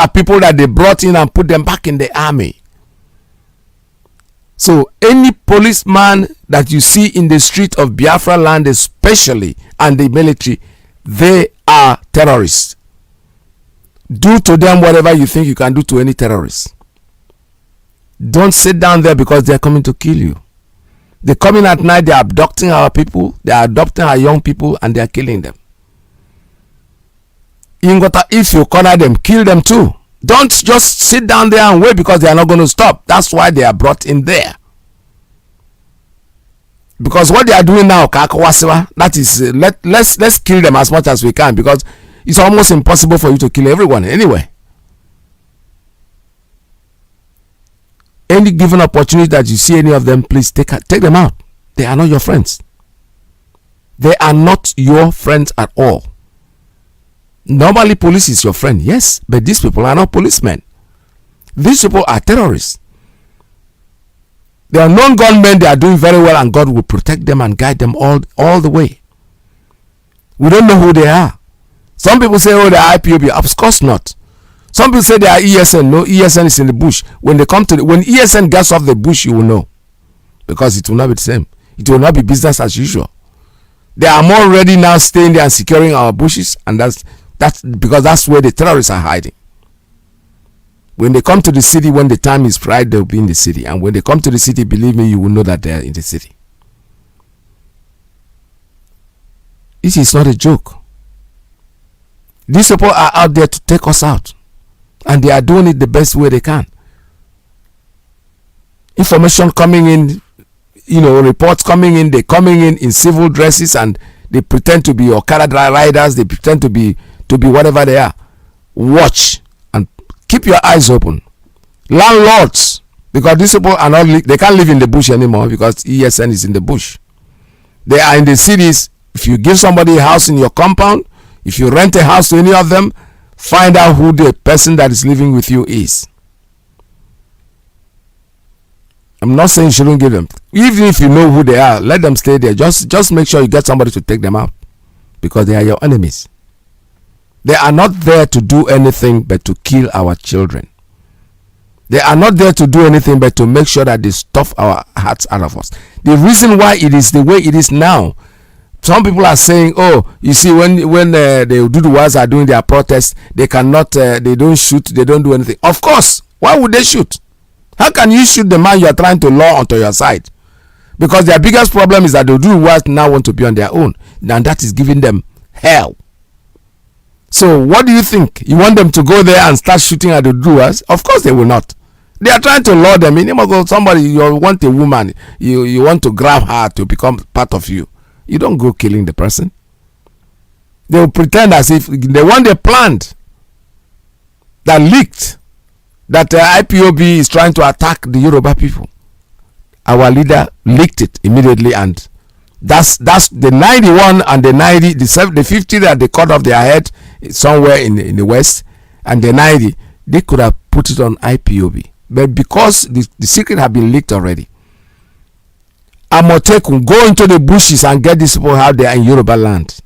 are people that they brought in and put them back in the army. So any policeman that you see in the street of Biafra land especially, and the military, they are terrorists. Do to them whatever you think you can do to any terrorist. Don't sit down there because they're coming to kill you. They come in at night, they're abducting our people, they're adopting our young people, and they're killing them. If you corner them, kill them too. Don't just sit down there and wait because they are not going to stop. That's why they are brought in there. Because what they are doing now, that is, let's kill them as much as we can, because it's almost impossible for you to kill everyone anyway. Any given opportunity that you see any of them, please take them out. They are not your friends. They are not your friends at all. Normally police is your friend, yes, but these people are not policemen. These people are terrorists. They are non-gunmen. They are doing very well, and God will protect them and guide them all the way. We don't know who they are. Some people say, oh, they are IPOB. Of course not. Some people say they are ESN. No, ESN is in the bush. When they come to when ESN gets off the bush, you will know, because it will not be the same. It will not be business as usual. They are more ready now, staying there and securing our bushes, and that's because that's where the terrorists are hiding. When they come to the city, when the time is right, they'll be in the city. And when they come to the city, believe me, you will know that they're in the city. This is not a joke. These people are out there to take us out, and they are doing it the best way they can. Information coming in, reports coming in, they're coming in civil dresses, and they pretend to be Okada riders, they pretend to be whatever they are. Watch and keep your eyes open. Landlords, because these people are not, they can't live in the bush anymore because ESN is in the bush. They are in the cities. If you give somebody a house in your compound, if you rent a house to any of them, find out who the person that is living with you is. I'm not saying you shouldn't give them. Even if you know who they are, let them stay there. Just make sure you get somebody to take them out, because they are your enemies. They are not there to do anything but to kill our children. They are not there to do anything but to make sure that they stuff our hearts out of us. The reason why it is the way it is now, some people are saying, oh, you see, when the Ududuwas are doing their protests, they cannot, they don't shoot, they don't do anything. Of course, why would they shoot? How can you shoot the man you are trying to lure onto your side? Because their biggest problem is that the Ududuwas now want to be on their own, and that is giving them hell. So what do you think? You want them to go there and start shooting at the Ududuwas? Of course they will not. They are trying to lure them in. Somebody, you want a woman, you want to grab her to become part of you. You don't go killing the person. They will pretend as if the one they planned, that leaked, that IPOB is trying to attack the Yoruba people. Our leader leaked it immediately, and that's the 91 and the 90, the 50 that they cut off their head somewhere in the west, and the 90, they could have put it on IPOB. But because the secret had been leaked already, Amotekun, go into the bushes and get these people out there in Yoruba land.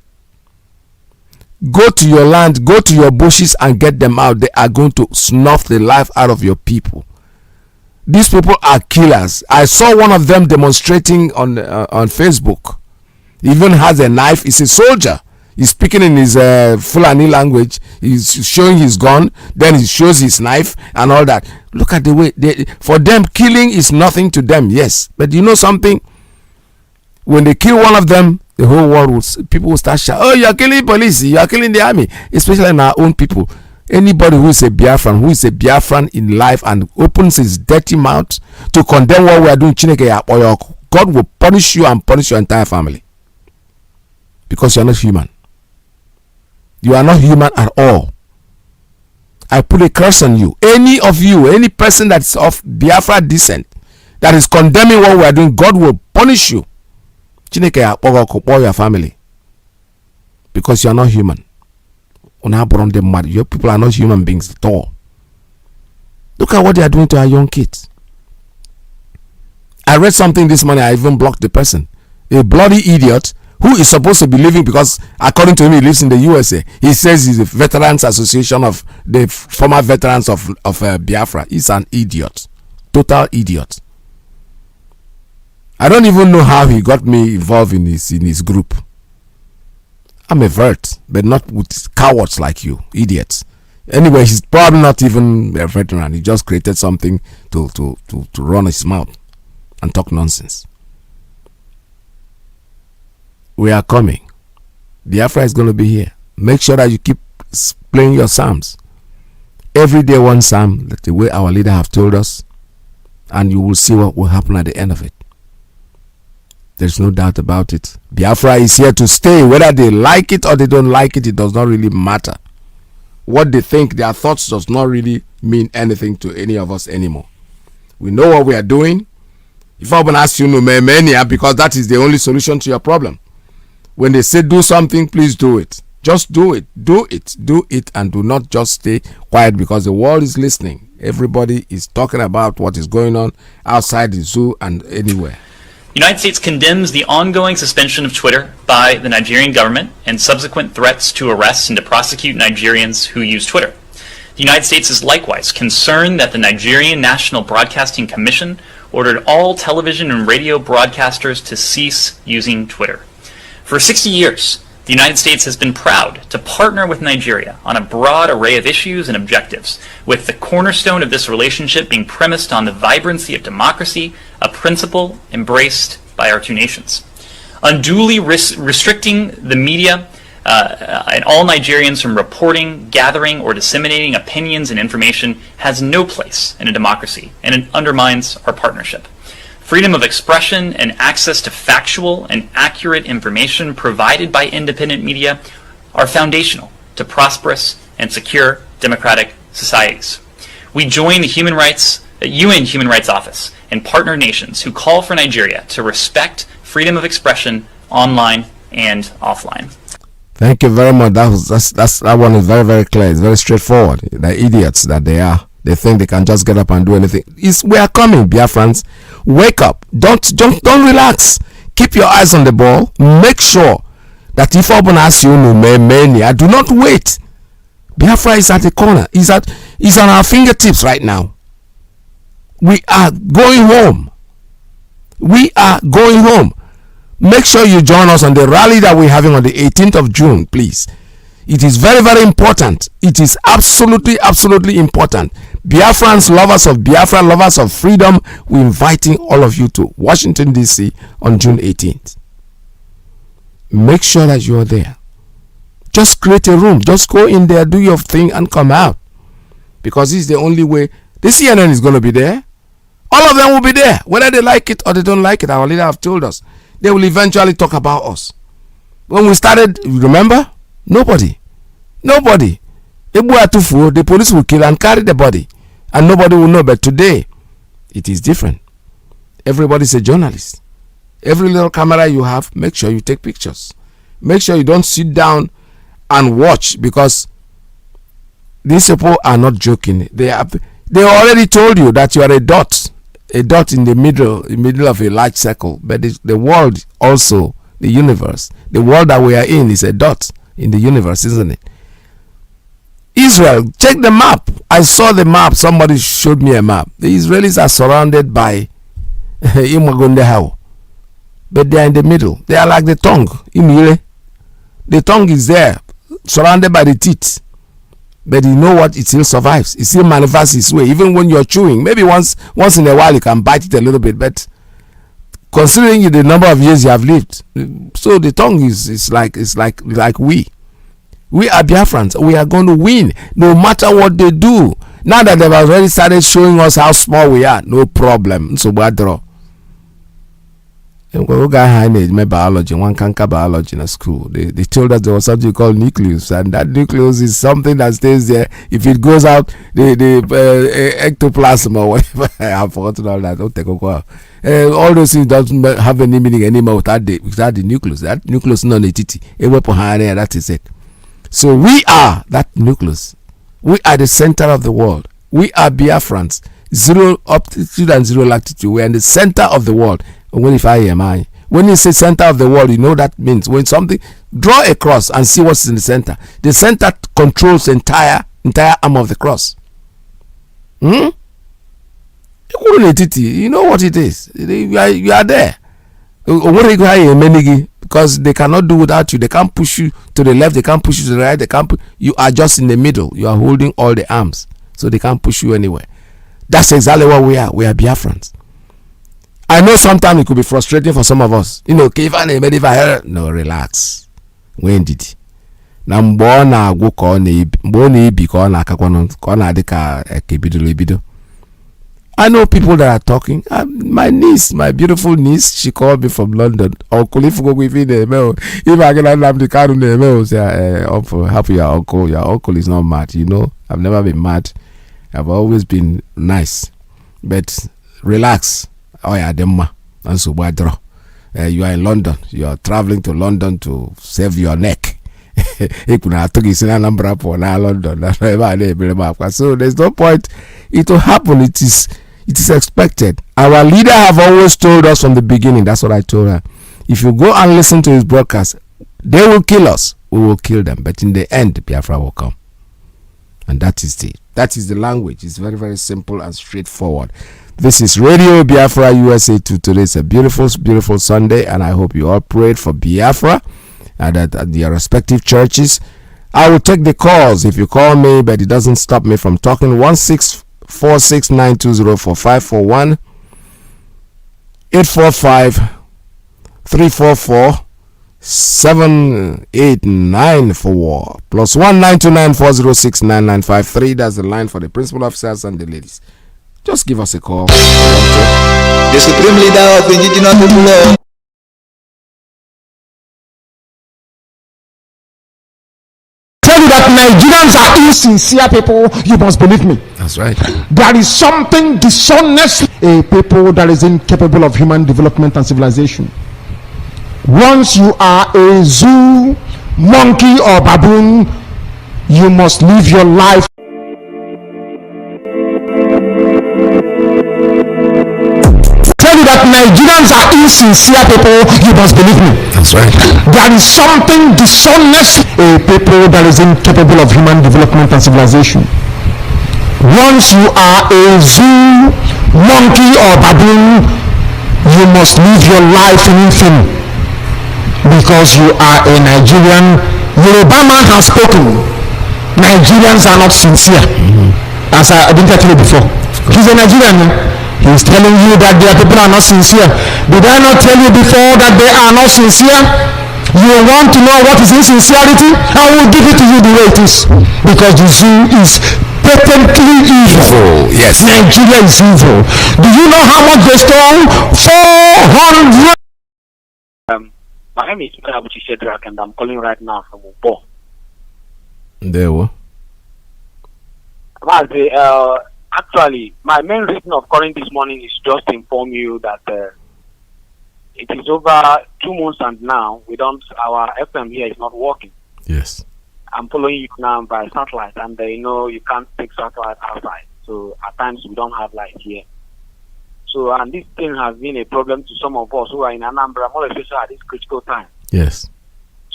Go to your land, go to your bushes and get them out. They are going to snuff the life out of your people. These people are killers. I saw one of them demonstrating on Facebook. He even has a knife. He's a soldier. He's speaking in his Fulani language. He's showing his gun. Then he shows his knife and all that. Look at the way for them, killing is nothing to them. Yes, but you know something? When they kill one of them, the whole world people will start shouting, oh, you are killing police, you are killing the army, especially in our own people. Anybody who is a Biafran in life and opens his dirty mouth to condemn what we are doing, God will punish you and punish your entire family, because you are not human. You are not human at all. I put a curse on you. Any of you, any person that is of Biafra descent that is condemning what we are doing, God will punish you. Your family, because you are not human. Your people are not human beings at all. Look at what they are doing to our young kids. I read something this morning. I even blocked the person. A bloody idiot who is supposed to be living, because according to him he lives in the USA. He says he's the Veterans Association of the former veterans of Biafra. He's an idiot, total idiot. I don't even know how he got me involved in his group. I'm a vert, but not with cowards like you, idiots. Anyway, he's probably not even a veteran. He just created something to run his mouth and talk nonsense. We are coming. Biafra is going to be here. Make sure that you keep playing your psalms. Every day one psalm, the way our leader have told us, and you will see what will happen at the end of it. There's no doubt about it. Biafra is here to stay. Whether they like it or they don't like it, it does not really matter. What they think, their thoughts does not really mean anything to any of us anymore. We know what we are doing. If I want to ask you, because that is the only solution to your problem. When they say do something, please do it. Just do it. Do it. Do it, and do not just stay quiet, because the world is listening. Everybody is talking about what is going on outside the zoo and anywhere. The United States condemns the ongoing suspension of Twitter by the Nigerian government and subsequent threats to arrest and to prosecute Nigerians who use Twitter. The United States is likewise concerned that the Nigerian National Broadcasting Commission ordered all television and radio broadcasters to cease using Twitter. For 60 years, the United States has been proud to partner with Nigeria on a broad array of issues and objectives, with the cornerstone of this relationship being premised on the vibrancy of democracy, a principle embraced by our two nations. Unduly restricting the media and all Nigerians from reporting, gathering, or disseminating opinions and information has no place in a democracy, and it undermines our partnership. Freedom of expression and access to factual and accurate information provided by independent media are foundational to prosperous and secure democratic societies. We join the UN Human Rights Office and partner nations who call for Nigeria to respect freedom of expression online and offline. Thank you very much. That one is very, very clear. It's very straightforward. The idiots that they are. They think they can just get up and do anything. We are coming, Biafrans. Wake up. Don't relax. Keep your eyes on the ball. Make sure that if Oban asks you, do not wait. Biafra is at the corner. Is on our fingertips right now. We are going home. We are going home. Make sure you join us on the rally that we're having on the 18th of June, please. It is very, very important. It is absolutely, absolutely important. Biafrans, lovers of Biafra, lovers of freedom, we're inviting all of you to Washington, D.C. on June 18th. Make sure that you are there. Just create a room. Just go in there, do your thing, and come out. Because this is the only way. The CNN is going to be there. All of them will be there. Whether they like it or they don't like it, our leader have told us. They will eventually talk about us. When we started, remember? Nobody. The police will kill and carry the body, and nobody will know. But today, it is different. Everybody's a journalist. Every little camera you have, make sure you take pictures. Make sure you don't sit down and watch, because these people are not joking. They already told you that you are a dot in the middle of a large circle. But the world also, the universe, the world that we are in is a dot in the universe, isn't it? Israel, check the map. I saw the map. Somebody showed me a map. The Israelis are surrounded by Imagondehao, but they are in the middle. They are like the tongue. The tongue is there, surrounded by the teeth. But you know what? It still survives. It still manifests its way. Even when you're chewing, maybe once in a while you can bite it a little bit, but considering the number of years you have lived, so the tongue is like we are Biafrans. We are going to win no matter what they do. Now that they've already started showing us how small we are, no problem. So we draw. Biology, one canker biology in a school. They told us there was something called nucleus, and that nucleus is something that stays there. If it goes out, the ectoplasm or whatever, I have forgotten all that. Don't take a while. All those things doesn't have any meaning anymore without the nucleus. That nucleus is not a titi. That is it. So we are that nucleus. We are the center of the world. We are Biafrans. Zero altitude and zero latitude. We are in the center of the world. We When you say center of the world, you know that means when something, draw a cross and see what's in the center. The center controls the entire arm of the cross. You know what it is. You are there. Because they cannot do without you. They can't push you to the left, they can't push you to the right, they can't you are just in the middle. You are holding all the arms, so they can't push you anywhere. That's exactly what we are. We are Biafrans. I know sometimes it could be frustrating for some of us. You know, no, relax. When did he? Na mgbe na agwụ ka ọ na-ebi, mgbe ọ na-ebi ka ọ na-akakwanụ, ka ọ na-adị ka ebido. I know people that are talking. My niece, my beautiful niece, she called me from London. Uncle, if you go with me, if I get NNAMDI'S Kanu, say, help your uncle. Your uncle is not mad. You know, I've never been mad. I've always been nice. But relax. Oh yeah, Demma. And so you are in London. You are traveling to London to save your neck. So there's no point. It will happen. It is expected. Our leader have always told us from the beginning. That's what I told her. If you go and listen to his broadcast, they will kill us. We will kill them. But in the end, Biafra will come. And that is the language. It's very, very simple and straightforward. This is Radio Biafra USA 2. Today is a beautiful, beautiful Sunday, and I hope you all prayed for Biafra and at your respective churches. I will take the calls if you call me, but it doesn't stop me from talking. 16469204541 845-344-789 plus 19294069953. That's the line for the principal officers and the ladies. Just give us a call. The supreme leader of the indigenous people. Tell you that Nigerians are insincere people, you must believe me. That's right. There is something dishonest, a people that is incapable of human development and civilization. Once you are a zoo, monkey or baboon, you must live your life. Tell you that Nigerians are insincere people, you must believe me. That's right. There is something dishonest, a people that is incapable of human development and civilization. Once you are a zoo, monkey or baboon, you must live your life in infamy because you are a Nigerian. Yoruba man has spoken. Nigerians are not sincere. As I didn't tell you before. He's a Nigerian. He's telling you that their people are not sincere. Did I not tell you before that they are not sincere? You want to know what is insincerity? I will give it to you the way it is. Because the zoo is patently evil. Yes. Nigeria is evil. Do you know how much they stole? 400. My name is Abuchi Shedrak and I'm calling right now from Ubo. There we Actually, my main reason of calling this morning is just to inform you that it is over 2 months and now our FM here is not working. Yes. I'm following you now by satellite, and you can't take satellite outside. So at times we don't have light here. So and this thing has been a problem to some of us who are in Anambra, more especially at this critical time. Yes.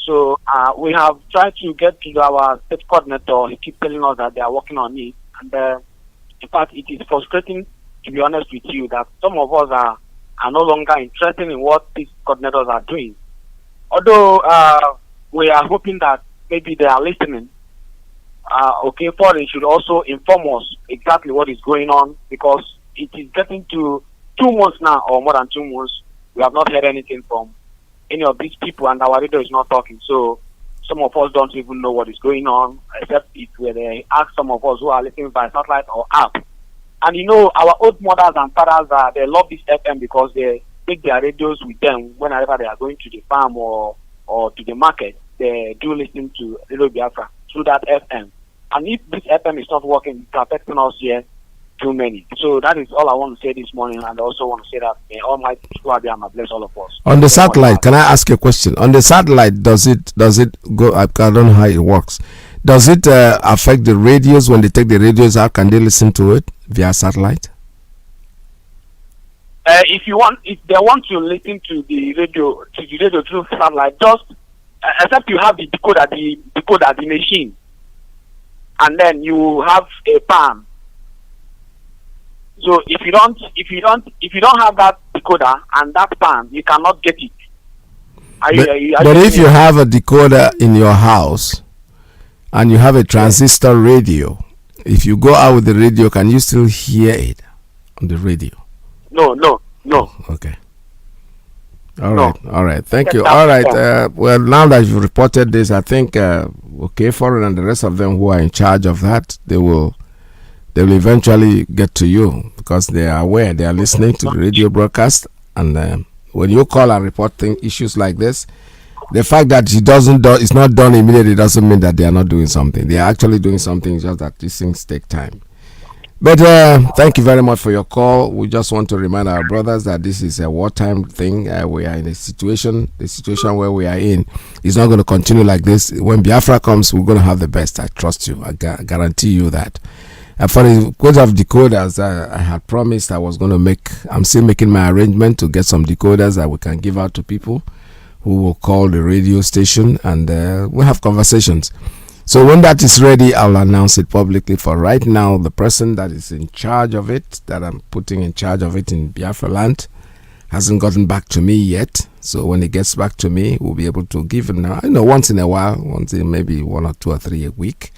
So we have tried to get to our state coordinator. He keeps telling us that they are working on it, and in fact, it is frustrating, to be honest with you, that some of us are no longer interested in what these coordinators are doing. Although we are hoping that maybe they are listening. They should also inform us exactly what is going on, because it is getting to 2 months now, or more than 2 months. We have not heard anything from any of these people, and our radio is not talking. So some of us don't even know what is going on, except if they ask some of us who are listening by satellite or app. And our old mothers and fathers, they love this FM because they take their radios with them whenever they are going to the farm or to the market. They do listen to Radio Biafra through that FM. And if this FM is not working, it's affecting us here too many. So that is all I want to say this morning, and I also want to say that may Almighty Biafra bless all of us. On the satellite, can I ask you a question? On the satellite, does it go? I don't know how it works. Does it affect the radios when they take the radios out? Can they listen to it via satellite? if they want to listen to the radio through satellite, just except you have the decoder, the machine, and then you have a pan. So if you don't have that decoder and that pan, you cannot get it. But if you have a decoder in your house and you have a transistor radio, if you go out with the radio, can you still hear it on the radio? No. Okay. All right. Thank you. All right. Well, now that you've reported this, I think Foreign and the rest of them who are in charge of that, they will eventually get to you because they are aware, they are listening to the radio broadcast, and when you call and report issues like this, the fact that it's not done immediately doesn't mean that they are not doing something. They are actually doing something, just that these things take time. But thank you very much for your call. We just want to remind our brothers that this is a wartime thing. We are in the situation where we are in is not going to continue like this. When Biafra comes, we're going to have the best. I trust you. I guarantee you that. For the code of decoders, I had promised I'm still making my arrangement to get some decoders that we can give out to people who will call the radio station, and we'll have conversations. So when that is ready, I'll announce it publicly. For right now, the person that is in charge of it, that I'm putting in charge of it in Biafra land, hasn't gotten back to me yet. So when he gets back to me, we'll be able to give him, once in a while, once in maybe 1 or 2 or 3 a week.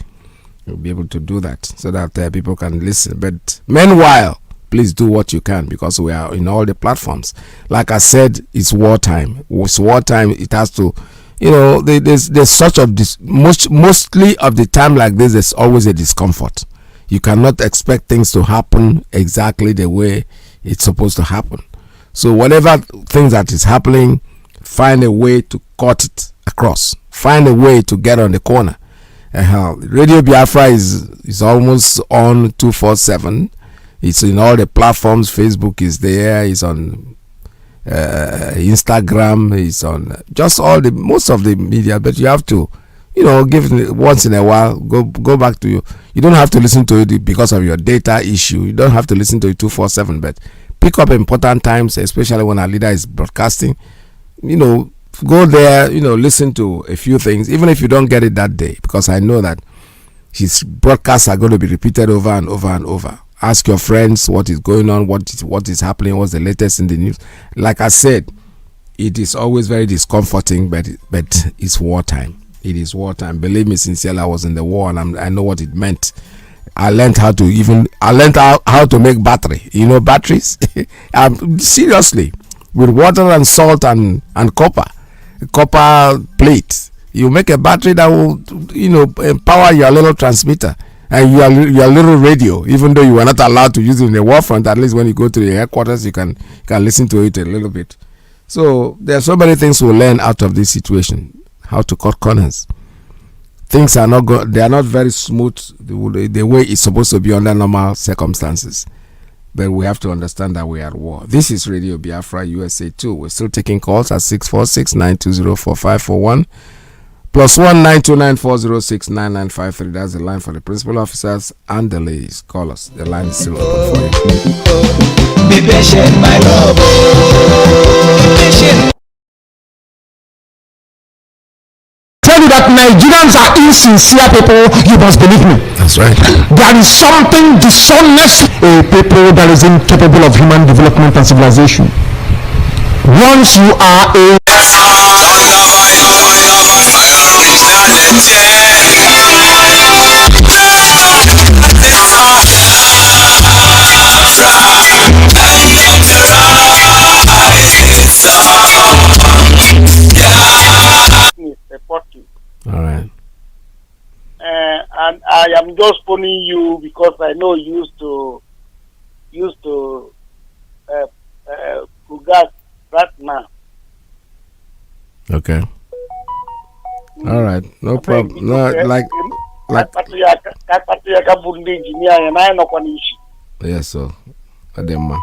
We'll be able to do that so that people can listen. But meanwhile, please do what you can, because we are in all the platforms. Like I said, it's wartime. It's wartime. It has to, there's such of this. Mostly of the time like this, there's always a discomfort. You cannot expect things to happen exactly the way it's supposed to happen. So whatever things that is happening, find a way to cut it across. Find a way to get on the corner. Radio Biafra is almost on 247. It's in all the platforms. Facebook is there. It's on Instagram. It's on just most of the media. But you have to, give it once in a while. Go back to you. You don't have to listen to it because of your data issue. You don't have to listen to it 247. But pick up important times, especially when our leader is broadcasting. Go there, listen to a few things, even if you don't get it that day, because I know that his broadcasts are going to be repeated over and over and over. Ask your friends what is going on, what is happening, what's the latest in the news. Like I said, it is always very discomforting, but it's wartime. It is wartime. Believe me, sincerely, I was in the war and I know what it meant. I learned how to make battery. Batteries. Seriously, with water and salt and copper plate, you make a battery that will empower your little transmitter and your little radio. Even though you were not allowed to use it in the war front, at least when you go to the headquarters, you can listen to it a little bit. So there are so many things we'll learn out of this situation. How to cut corners. Things are not they are not very smooth the way it's supposed to be under normal circumstances. But we have to understand that we are at war. This is Radio Biafra USA 2. We're still taking calls at 646-920-4541 +1 929-406-9953. That's the line for the principal officers and the ladies. Call us. The line is still open for you. Be patient, my love. Be patient. Tell you that Nigerians are insincere people, you must believe me. That's right. There is something dishonest, a people that is incapable of human development and civilization. Once you are a All right. And I am just phoning you because I know you used to Fugas right now. Okay. All right. No problem. No, like. Yes, so. Adema.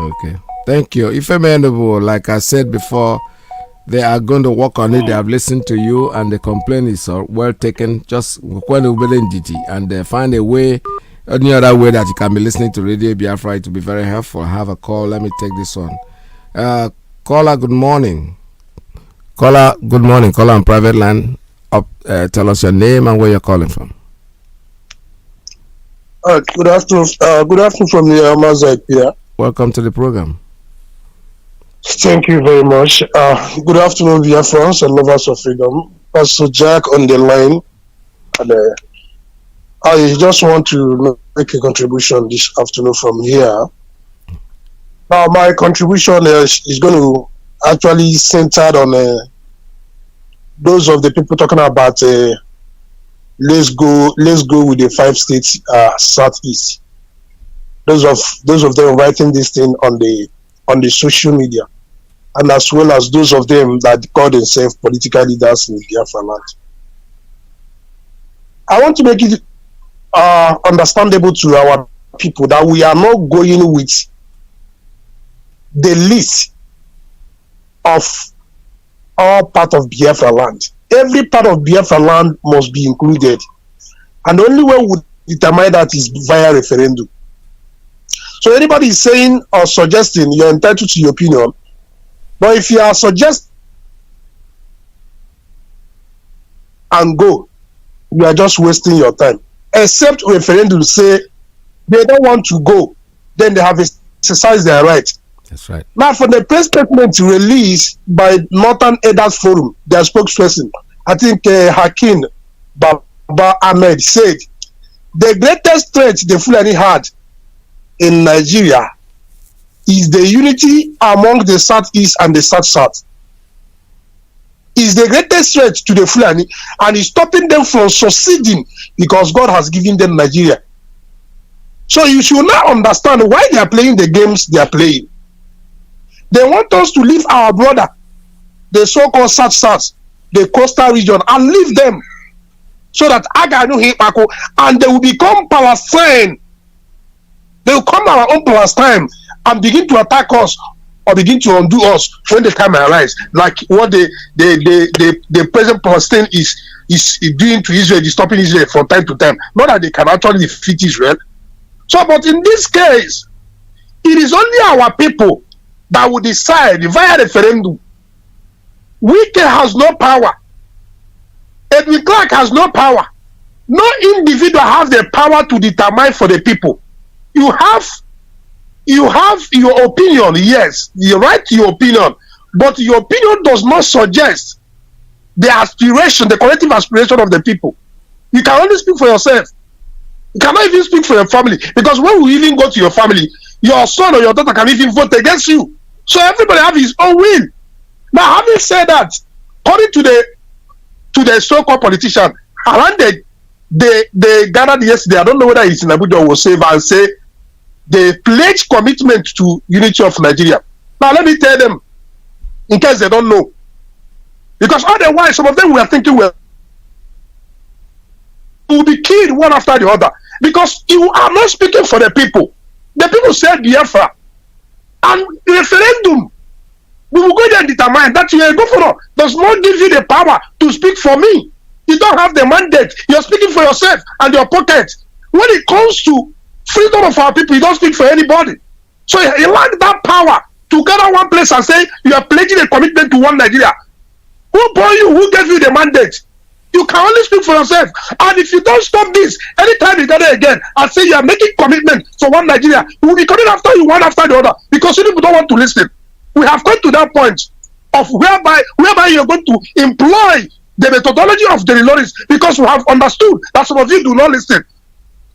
Okay. Thank you. If I'm amenable, like I said before, they are going to work on it. They have listened to you, and the complaint is well taken. Just and they find a way any other way that you can be listening to Radio Biafra, it will be very helpful. I have a call. Let me take this one. Caller, good morning. Caller, good morning. Caller on private line. Tell us your name and where you're calling from. Good afternoon. Good afternoon from the Mazi here. Welcome to the program. Thank you very much. Good afternoon, Biafrans and lovers of freedom. Pastor Jack on the line. And, I just want to make a contribution this afternoon from here. Now, my contribution is going to actually centered on those of the people talking about let's go with the 5 states southeast. Those of them writing this thing on the social media, and as well as those of them that call themselves political leaders in the Biafra land. I want to make it understandable to our people that we are not going with the list of all part of Biafra land. Every part of Biafra land must be included, and the only way we determine that is via referendum. So anybody is saying or suggesting, you're entitled to your opinion, but if you are suggesting and go, you are just wasting your time. Except referendum say they don't want to go, then they have exercised their right. That's right. Now, for the press statement released by Northern Elders Forum, their spokesperson, I think Hakim Baba Ahmed said, the greatest threat the Fulani had in Nigeria is the unity among the Southeast and the South-South. Is the greatest threat to the Fulani, and is stopping them from succeeding because God has given them Nigeria. So you should now understand why they are playing the games they are playing. They want us to leave our brother, the so-called South-South, the coastal region, and leave them so that Aganu Hipako, and they will become Palestine. They will come our own Palestine and begin to attack us or begin to undo us when the time arises, like what the present Palestine is doing to Israel, is stopping Israel from time to time. Not that they can actually defeat Israel. So, but in this case, it is only our people that will decide via referendum. Wike has no power. Edwin Clark has no power. No individual has the power to determine for the people. You have your opinion, yes, you right to your opinion, but your opinion does not suggest the aspiration, the collective aspiration of the people. You can only speak for yourself. You cannot even speak for your family, because when we even go to your family, your son or your daughter can even vote against you. So everybody have his own will. Now, having said that, according to the so-called politician, around they gathered yesterday, I don't know whether it's in Abuja or Save, and say they pledge commitment to unity of Nigeria. Now, let me tell them, in case they don't know, because otherwise some of them were thinking, well, will be killed one after the other, because you are not speaking for the people. The people said Biafra, and referendum, we will go there and determine that you are a governor does not give you the power to speak for me. You don't have the mandate. You're speaking for yourself and your pocket. When it comes to freedom of our people, you don't speak for anybody. So you lack that power to gather one place and say you are pledging a commitment to one Nigeria. Who brought you? Who gave you the mandate? You can only speak for yourself. And if you don't stop this, anytime you gather again and say you are making commitment for one Nigeria, we will be coming after you one after the other, because you people don't want to listen. We have come to that point of whereby you're going to employ the methodology of the Lorries, because we have understood that some of you do not listen.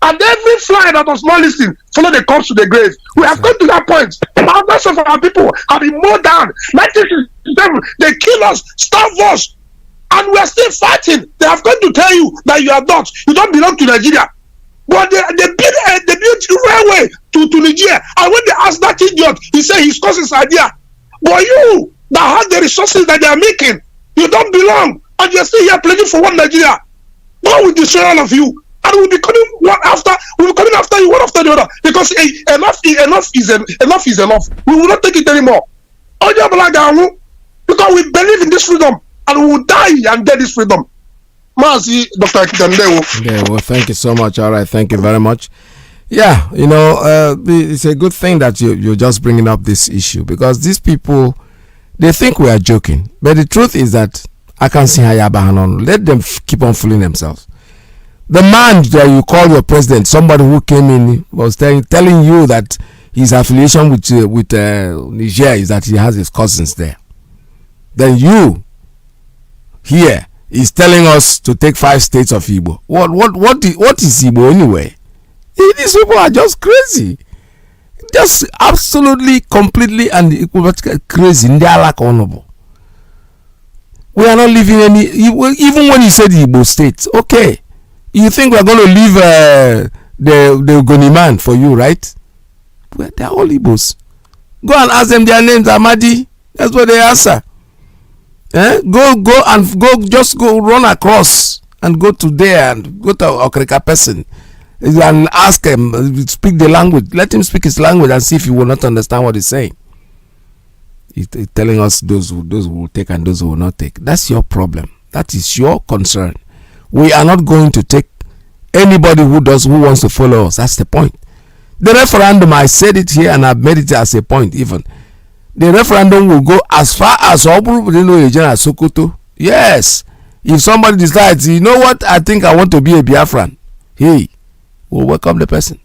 And every fly that does not listen, follow the corpse to the grave. We have come to that point. Thousands of our people have been mowed down. 1967, they kill us, starve us, and we are still fighting. They have come to tell you that you are not. You don't belong to Nigeria. But they built railway to Nigeria. And when they asked that idiot, he said his cause is idea. But you that have the resources that they are making, you don't belong. And you're still here pledging for one Nigeria. God will destroy all of you. And we'll be coming after you one after the other. Because enough is enough. We will not take it anymore. Because we believe in this freedom. And we will die and get this freedom. Mazi, Dr. Akitandewo. Yeah, well, thank you so much. All right, thank you very much. Yeah, it's a good thing that you're just bringing up this issue, because these people, they think we are joking, but the truth is that I can see Hayabahanon. Let them keep on fooling themselves. The man that you call your president, somebody who came in, was telling you that his affiliation with Niger is that he has his cousins there. Then you here is telling us to take 5 states of Igbo. What is Igbo anyway? These people are just crazy, just absolutely, completely, and crazy. They are like honorable. We are not leaving any. Even when you said Igbo states, okay, you think we are going to leave the Ogoniman for you, right? Well, they are all Igbos. Go and ask them their names, Amadi. That's what they answer. Just go run across and go to there and go to Okrika person and ask him, speak the language. Let him speak his language and see if he will not understand what he's saying. He's telling us those who will take and those who will not take. That's your problem. That is your concern. We are not going to take anybody who wants to follow us. That's the point. The referendum, I said it here and I've made it as a point even. The referendum will go as far as Sokoto. Yes. If somebody decides, you know what, I think I want to be a Biafran, hey, we'll welcome the person.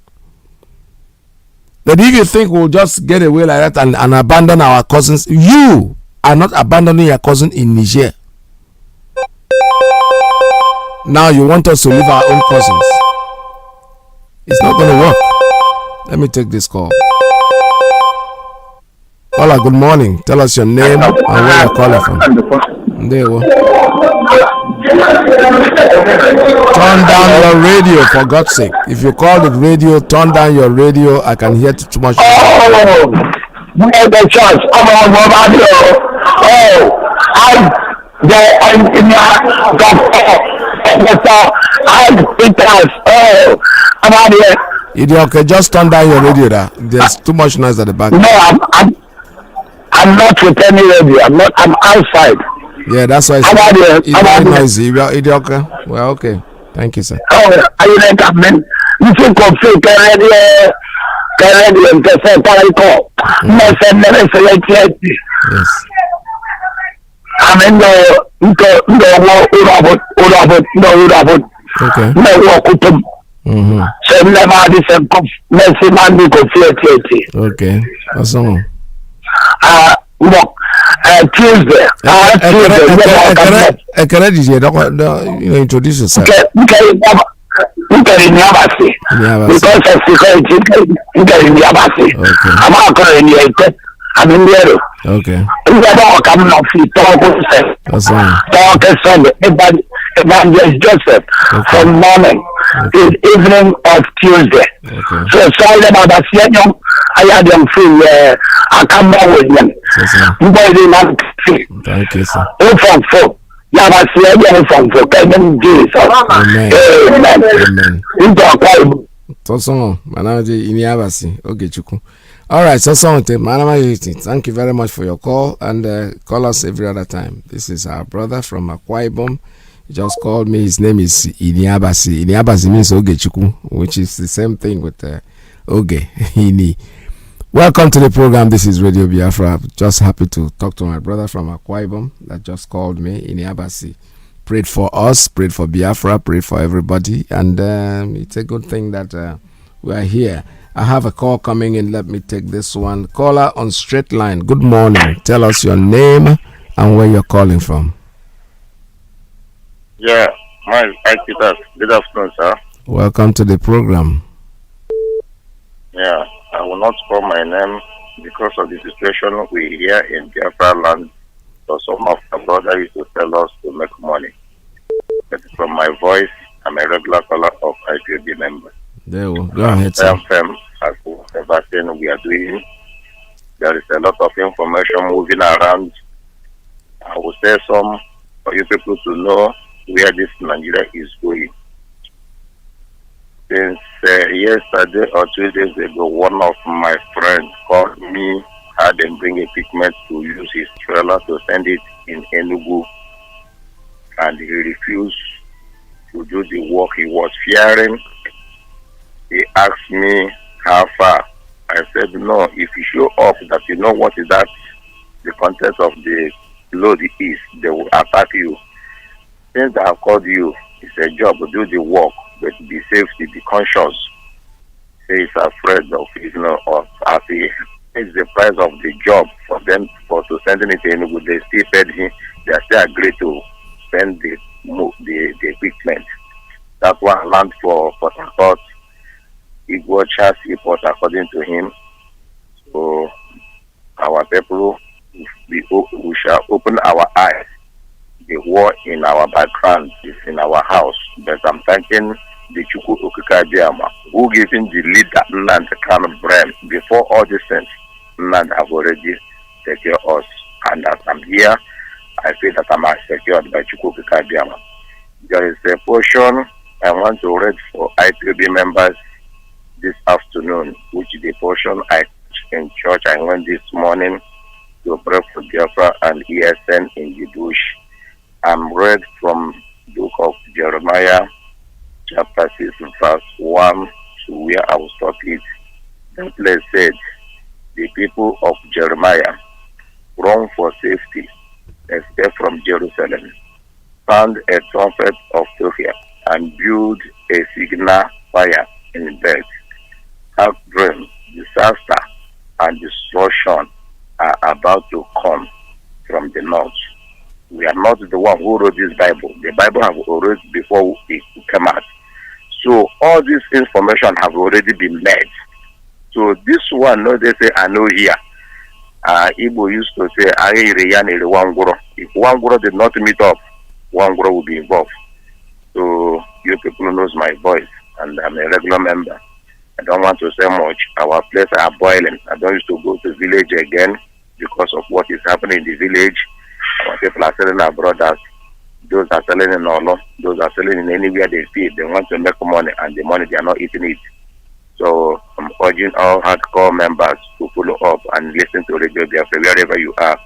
But if you think we'll just get away like that and abandon our cousins, you are not abandoning your cousin in Niger. Now you want us to leave our own cousins. It's not going to work. Let me take this call. Hola, good morning. Tell us your name and where you're calling from. There you go. Turn down your radio, for God's sake. If you call the radio, turn down your radio. I can hear too much. Oh, the church. Okay, just turn down your radio there. There's too much noise at the back. No, I'm not with any radio. I'm outside. Yeah, that's why it's very noisy. Okay. Well, okay. Thank you, sir. Oh, are you like a man? You think of fake radio and say Parico. Yes. I'm in the Okay. Okay. What's on? Tuesday. Introduce yourself. Because of security, I'm in there. Okay. Evangelist Joseph from morning till evening of Tuesday. Okay. So sorry about that. I had them free. I come back with them. Thank you, sir. All right, thank you very much for your call, and call us every other time. This is our brother from Akwa Ibom. He just called me. His name is Iniabasi. Iniabasi means Ogechuku, which is the same thing with Oge. Ini. Welcome to the program. This is Radio Biafra. Just happy to talk to my brother from Akwa Ibom that just called me. Iniabasi prayed for us, prayed for Biafra, prayed for everybody, and it's a good thing that we are here. I have a call coming in. Let me take this one. Caller on straight line. Good morning. Tell us your name and where you're calling from. Yeah, good afternoon, sir. Welcome to the program. Yeah, I will not call my name because of the situation we hear in Biafra land. So some of my brothers used to tell us to make money. But from my voice, I'm a regular caller of IPOB member. There we go. Go ahead, sir. As everything we are doing, there is a lot of information moving around. I will say some for you people to know where this Nigeria is going. Since yesterday or 2 days ago, one of my friends called me, had them bring a pigment to use his trailer to send it in Enugu, and he refused to do the work. He was fearing He asked me how far. I said, no, if you show up that you know what is that the content of the load is, they will attack you. Since I have called you, it's a job, do the work, but be safe, be conscious. He is afraid of, of as he pays the price of the job for them to sending it in, they still paid him, they are still agreed to spend the equipment. That's why I land for Port Harcourt. Equal chassis report according to him. So our people, we shall open our eyes. The war in our background is in our house. But I'm thanking the Chukwu Okika Diama, who giving the leader Nland Kanu brain before all these things. Nland have already secured us. And as I'm here, I feel that I'm secured by Chukwu Okika Diama. There is a portion I want to read for IPOB members this afternoon, which the portion I in church I went this morning to pray for Biafra and ESN in the bush. I'm read from book of Jeremiah, chapter 6, verse 1 to where I will stop it. The place said, the people of Jeremiah run for safety, escape from Jerusalem, found a trumpet of Tophia, and build a signal fire in bed. Have dream, disaster, and destruction are about to come from the north. We are not the one who wrote this Bible. The Bible have already before it came out. So all this information have already been made. So this one, no, they say, I know here. Igbo used to say, if one guru did not meet up, one guru will be involved. So you people knows my voice, and I'm a regular member. I don't want to say much. Our places are boiling. I don't used to go to village again because of what is happening in the village. Our people are selling our brothers. Those are selling in Olo. Those are selling in anywhere they feed. They want to make money, and the money they are not eating it. So I'm urging all hardcore members to follow up and listen to Radio Biafra wherever you are.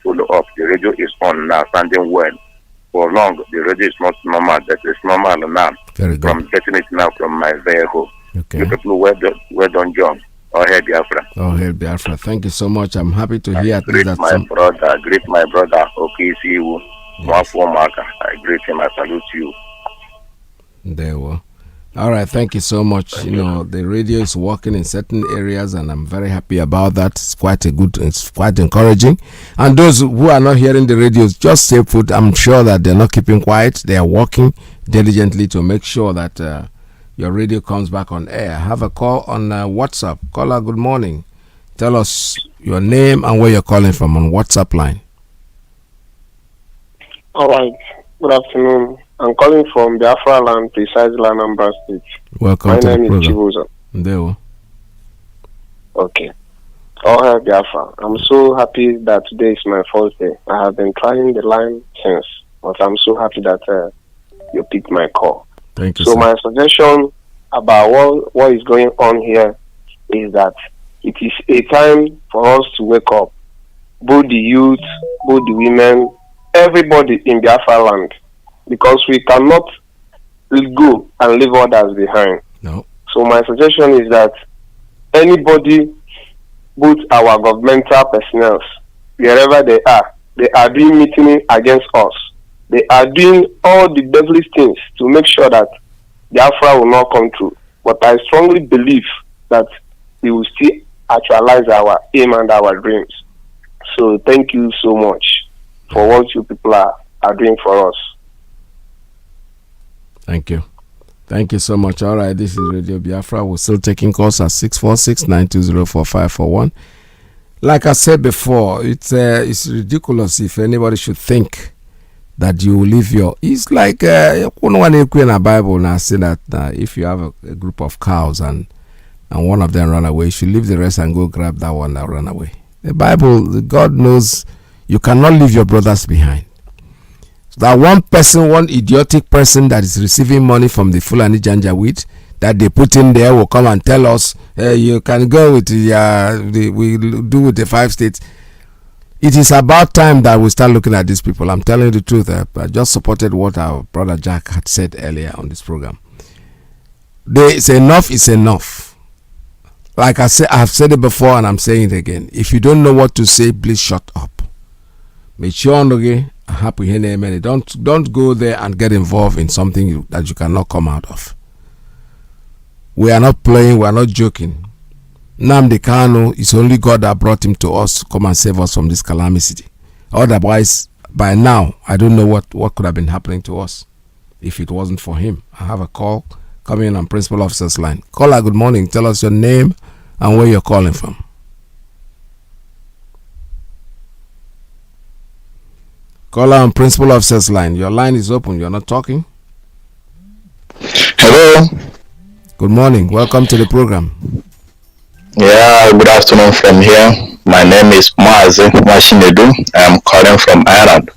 Follow up. The radio is on now, standing well. For long, the radio is not normal. That is normal now. Very good. I'm getting it now from my vehicle. Okay. You people well done job. All hail Biafra. All hail Biafra. Thank you so much. I'm happy to hear Greet that my brother. Okay, see you. I greet him. I salute you. There we go. All right, thank you so much. The radio is working in certain areas, and I'm very happy about that. It's quite encouraging. And those who are not hearing the radios, just stay put. I'm sure that they're not keeping quiet. They are working diligently to make sure that your radio comes back on air. Have a call on WhatsApp. Caller, good morning. Tell us your name and where you're calling from on WhatsApp line. All right. Good afternoon. I'm calling from Biafra land, precisely Anambra State. Welcome My to name the is program. Chibuzo. Okay. All hail Biafra. I'm so happy that today is my first day. I have been trying the line since, but I'm so happy that you picked my call. Thank you, So sir. my suggestion about what is going on here is that it is a time for us to wake up. Both the youth, both the women, everybody in Biafra land. Because we cannot go and leave others behind. No. So my suggestion is that anybody, both our governmental personnel, wherever they are doing mutiny against us. They are doing all the devilish things to make sure that Biafra will not come true. But I strongly believe that we will still actualize our aim and our dreams. So thank you so much for what you people are doing for us. Thank you. Thank you so much. All right, this is Radio Biafra. We're still taking calls at 646-920-4541. Like I said before, it's ridiculous if anybody should think that you will leave your... It's like one in a Bible now say that if you have a group of cows and one of them run away, you should leave the rest and go grab that one that run away. The Bible, God knows you cannot leave your brothers behind. That one idiotic person that is receiving money from the Fulani Janjaweed that they put in there will come and tell us, hey, you can go with we do with the 5 states. It is about time that we start looking at these people. I'm telling you the truth. I just supported what our brother Jack had said earlier on this program. They say enough is enough. Like I said, I've said it before and I'm saying it again. If you don't know what to say, please shut up. Make sure don't go there and get involved in something that you cannot come out of. We are not playing, we are not joking. NNAMDI Kanu is only God that brought him to us to come and save us from this calamity. Otherwise, by now, I don't know what could have been happening to us if it wasn't for him. I have a call coming in on Principal Officer's line. Caller, good morning. Tell us your name and where you're calling from. Caller on Principal Officer's line. Your line is open. You're not talking. Hello. Good morning. Welcome to the program. Yeah, good afternoon from here. My name is Mazi Johnathan. I'm calling from Ireland.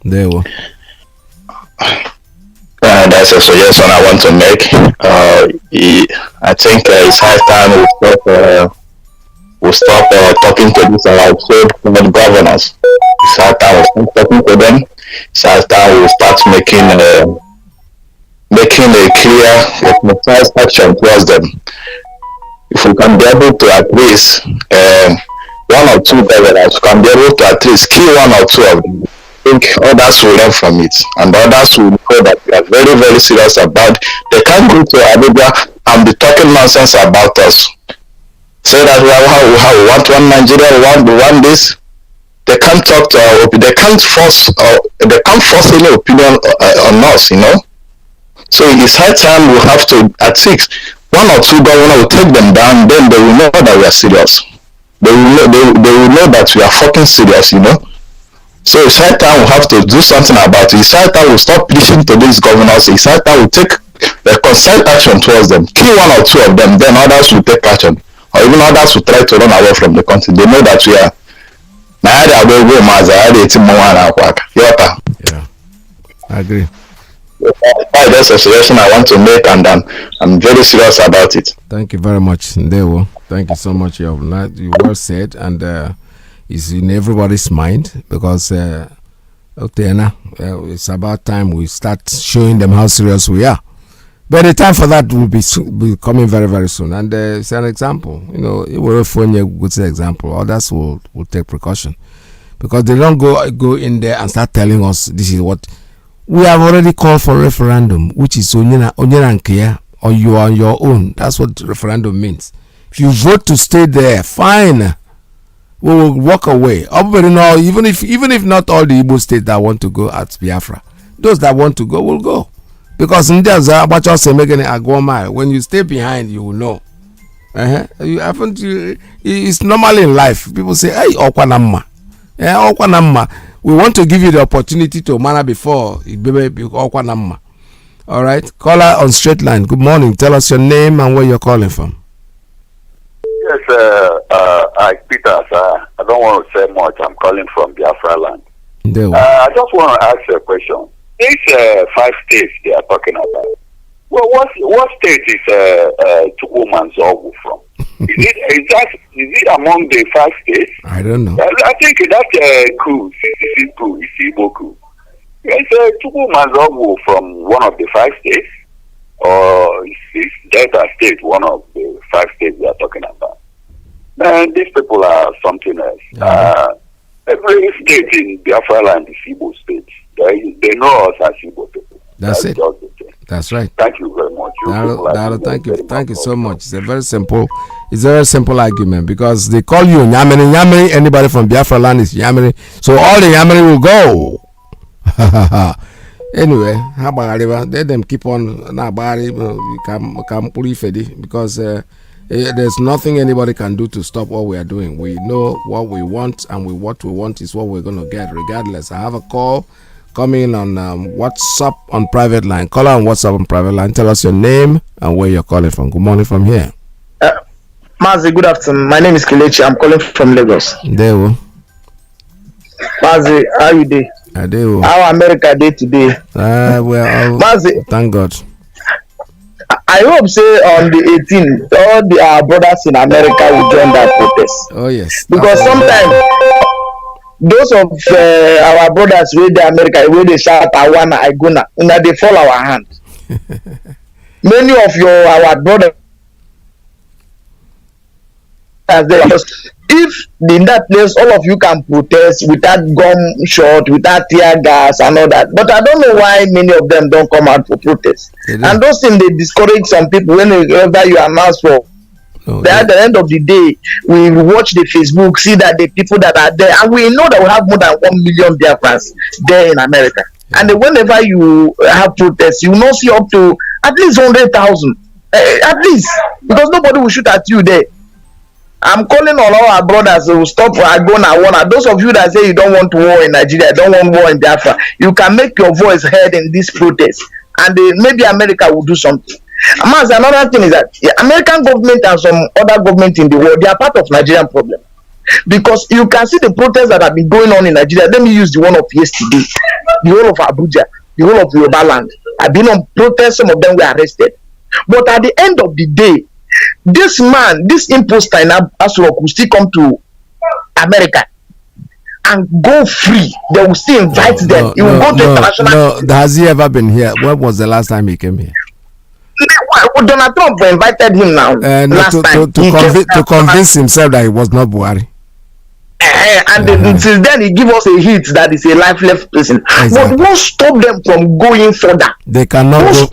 There we go. That's a suggestion I want to make. I think it's high time we stop talking to these so-called governors. It's high time we stop talking to them. It's high time we start making a clear, precise action towards them. If we can be able to at least one or two governors can be able to at least kill one or two of them, I think others will learn from it, and others will know that we are very, very serious about. They can't go to Abuja and be talking nonsense about us. Say that we want one Nigeria, we want this. They can't talk to our opinion. They can't force any opinion on us, you know. So it's high time we have to at least one or two governors will take them down. Then they will know that we are serious. They will know that we are fucking serious, you know. So it's high time we have to do something about it. It's high time we stop listening to these governors. It's high time we take a concise action towards them. Kill one or two of them, then others will take action. Or even others will try to run away from the country. They know that we are. Yeah, I agree. That's a suggestion I want to make, and I'm very serious about it. Thank you very much, Ndewo. Thank you so much. You well said, and it's in everybody's mind because it's about time we start showing them how serious we are. But the time for that will be coming very, very soon. And it's an example. You know, we're a good example. Others will take precaution because they don't go in there and start telling us this is what. We have already called for referendum, which is Onyerankia, or you are on your own. That's what referendum means. If you vote to stay there, fine. We will walk away. Even if not all the Igbo states that want to go at Biafra, those that want to go will go. Because in there, when you stay behind, you will know. It's normally in life. People say, hey, Okwanamma. Okwanamma. We want to give you the opportunity to manage before Okwanamma. All right. Caller on straight line. Good morning. Tell us your name and where you're calling from. Yes, Peter, sir. I don't want to say much. I'm calling from Biafra land. I just want to ask you a question. These 5 states they are talking about. Well, what state is Chukwumanzogu from? Is it among the 5 states? I don't know. I think that's coup. It's Igbo coup. Yes, Chukwumanzogu from one of the 5 states, or is Delta State one of the 5 states they are talking about? Man, these people are something else. Every state in Biafra land is Igbo state. They know us as Igbo people. That's it. That's right. Thank you very much. Thank you so much. It's a very simple argument because they call you Nyamiri. Anybody from Biafra land is Nyamiri. So all the Nyamiri will go. Anyway, let them keep on because there's nothing anybody can do to stop what we are doing. We know what we want, and what we want is what we're going to get regardless. I have a call coming on WhatsApp on private line. Call on WhatsApp on private line. Tell us your name and where you're calling from. Good morning from here. Mazi, good afternoon. My name is Kelechi. I'm calling from Lagos. There we. Mazi, how you doing? I do. How America day today? Well, Mazi, thank God. I hope say on the 18th, all our brothers in America will join that protest. Oh yes. Because sometimes those of our brothers with the America, where they shout "Awana Iguna," they fall our hand. many of our brothers there. If in that place all of you can protest without gunshot, without tear gas and all that, but I don't know why many of them don't come out for protest. And those things they discourage some people whenever you announce for. At the end of the day, we watch the Facebook, see that the people that are there, and we know that we have more than 1 million Biafrans there in America. And whenever you have protests, you will not see up to at least 100,000, at least, because nobody will shoot at you there. I'm calling on all our brothers to stop Agona. Those of you that say you don't want war in Nigeria, don't want war in Biafra, you can make your voice heard in this protest, and maybe America will do something. Mazi, another thing is that the American government and some other government in the world, they are part of Nigerian problem. Because you can see the protests that have been going on in Nigeria. Let me use the one of yesterday. The whole of Abuja, the whole of Yoruba land. I've been on protests, some of them were arrested. But at the end of the day, this man, this imposter in Asrock will still come to America and go free. They will still invite them. He will go to international. No, has he ever been here? When was the last time he came here? Donald Trump invited him now. Last time to convince himself that he was not Buhari. And since then he give us a hit that is a lifeless person. Exactly. But what stop them from going further? They cannot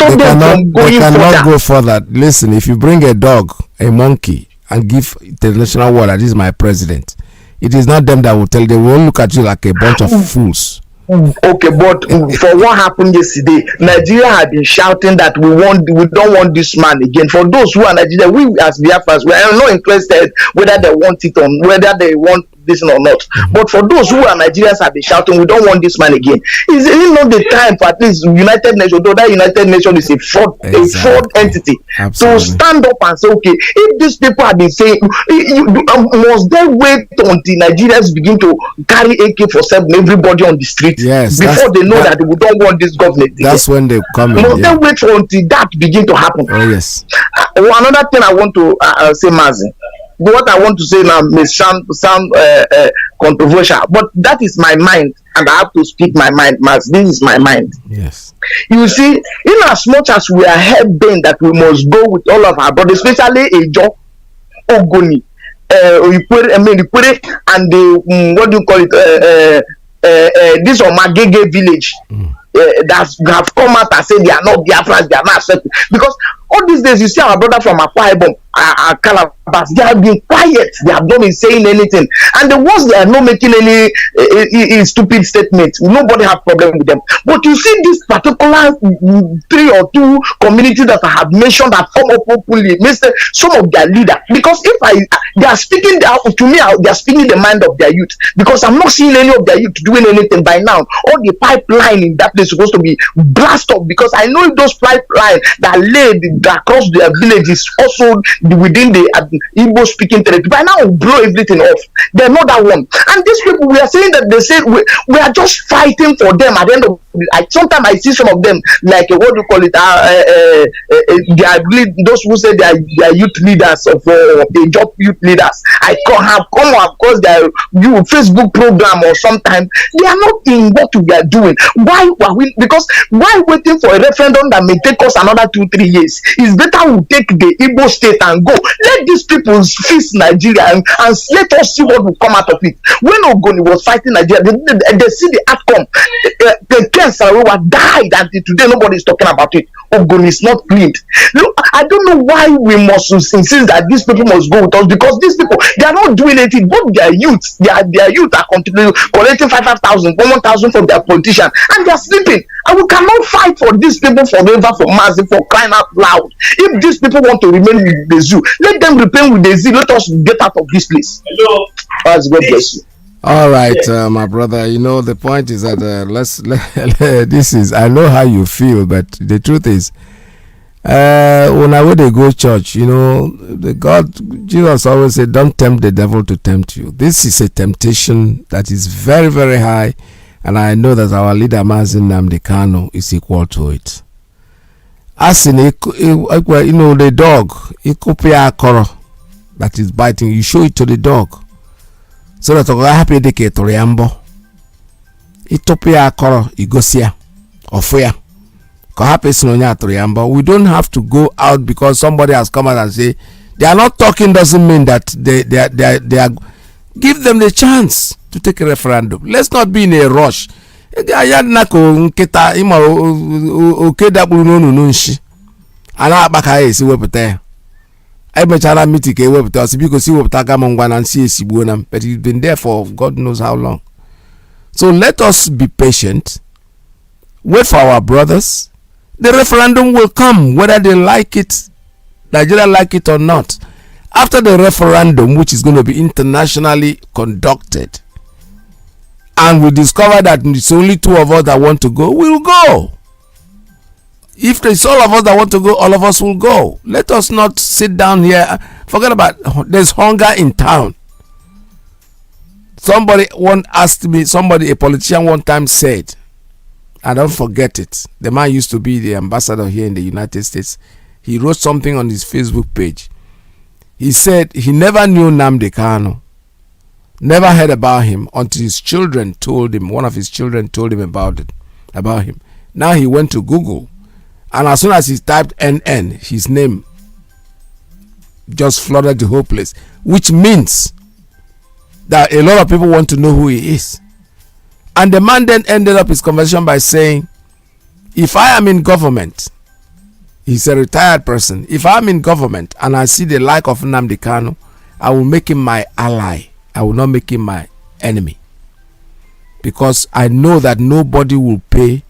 go further. Listen, if you bring a dog, a monkey, and give international word that this is my president, it is not them that will tell. They will look at you like a bunch of fools. Okay, but for what happened yesterday, Nigeria had been shouting that we don't want this man again. For those who are Nigeria, we as Biafrans, we are not interested whether they want it or whether they want this or not. But for those who are Nigerians have been shouting, we don't want this man again. Is it not the time for at least United Nations, though that United Nations is a fraud entity, to stand up and say, okay, if these people have been saying, must they wait until Nigerians begin to carry AK-47 everybody on the street before they know that we don't want this government again? That's when they come in. Must they wait until that begin to happen? Oh yes. Another thing I want to say, Mazi. What I want to say now may sound controversial, but that is my mind, and I have to speak my mind, Mazi. This is my mind. Yes. You see, in as much as we are head-bent that we must go with all of our brothers, especially Ejo, Ogoni, Ipob, and the what do you call it? This Omagege village that have come out and say they are not Biafrans, they are not accepted. Because all these days you see our brother from Akwa Ibom, Calabas, they have been quiet, they have not been saying anything, and the ones they are not making any stupid statements, nobody have problem with them. But you see this particular 3 or 2 communities that I have mentioned have come up openly, some of their leaders, because they are speaking to me, they are speaking the mind of their youth, because I'm not seeing any of their youth doing anything by now. All the pipeline in that place is supposed to be blast up, because I know if those pipeline that laid across their villages also within the Igbo speaking territory, by now will blow everything off. They're not that one. And these people, we are saying that they say we are just fighting for them. At the end of sometimes I see some of them like what do you call it? Those who say they are youth leaders of the job youth leaders. I have come across their Facebook program, or sometimes they are not in what we are doing. Why are we? Because why waiting for a referendum that may take us another 2-3 years? It's better we take the Igbo state and go. Let these people fix Nigeria and let us see what will come out of it. When Ogoni was fighting Nigeria, they see the outcome. The Ken Sarawa died, and today nobody is talking about it. Ogoni is not cleaned. Look, I don't know why we must insist that these people must go with us, because these people, they are not doing anything. Both their youth, their youth are continuing collecting 5,000, 1,000 from their politician, and they are sleeping. And we cannot fight for these people forever, for Mazi, for crying out loud. If these people want to remain with the zoo, let them remain with the zoo. Let us get out of this place. Hello. God bless you. All right, my brother. You know, the point is that this is. I know how you feel, but the truth is, when I would go church, you know, Jesus always said, "Don't tempt the devil to tempt you." This is a temptation that is very, very high, and I know that our leader Mazi Kanu is equal to it. As in, you know, the dog, that is biting, you show it to the dog. So that I happy de ke toriambo. Itopia akoro igosia ofia. But we don't have to go out because somebody has come out and say they are not talking. Doesn't mean that they are. Give them the chance to take a referendum. Let's not be in a rush. But he's been there for God knows how long. So let us be patient. Wait for our brothers. The referendum will come whether they like it, Nigeria like it or not. After the referendum, which is going to be internationally conducted, and we discover that it's only 2 of us that want to go, we'll go. If there's all of us that want to go, all of us will go. Let us not sit down here. Forget about, there's hunger in town. Somebody asked me, a politician one time said, I don't forget it. The man used to be the ambassador here in the United States. He wrote something on his Facebook page. He said he never knew Nnamdi Kanu, never heard about him until his children told him. One of his children told him about him. Now he went to Google, and as soon as he typed NN, his name just flooded the whole place, which means that a lot of people want to know who he is. And the man then ended up his conversation by saying, if I am in government, he's a retired person, if I'm in government and I see the like of Nnamdi Kanu, I will make him my ally. I will not make him my enemy. Because I know that nobody will bring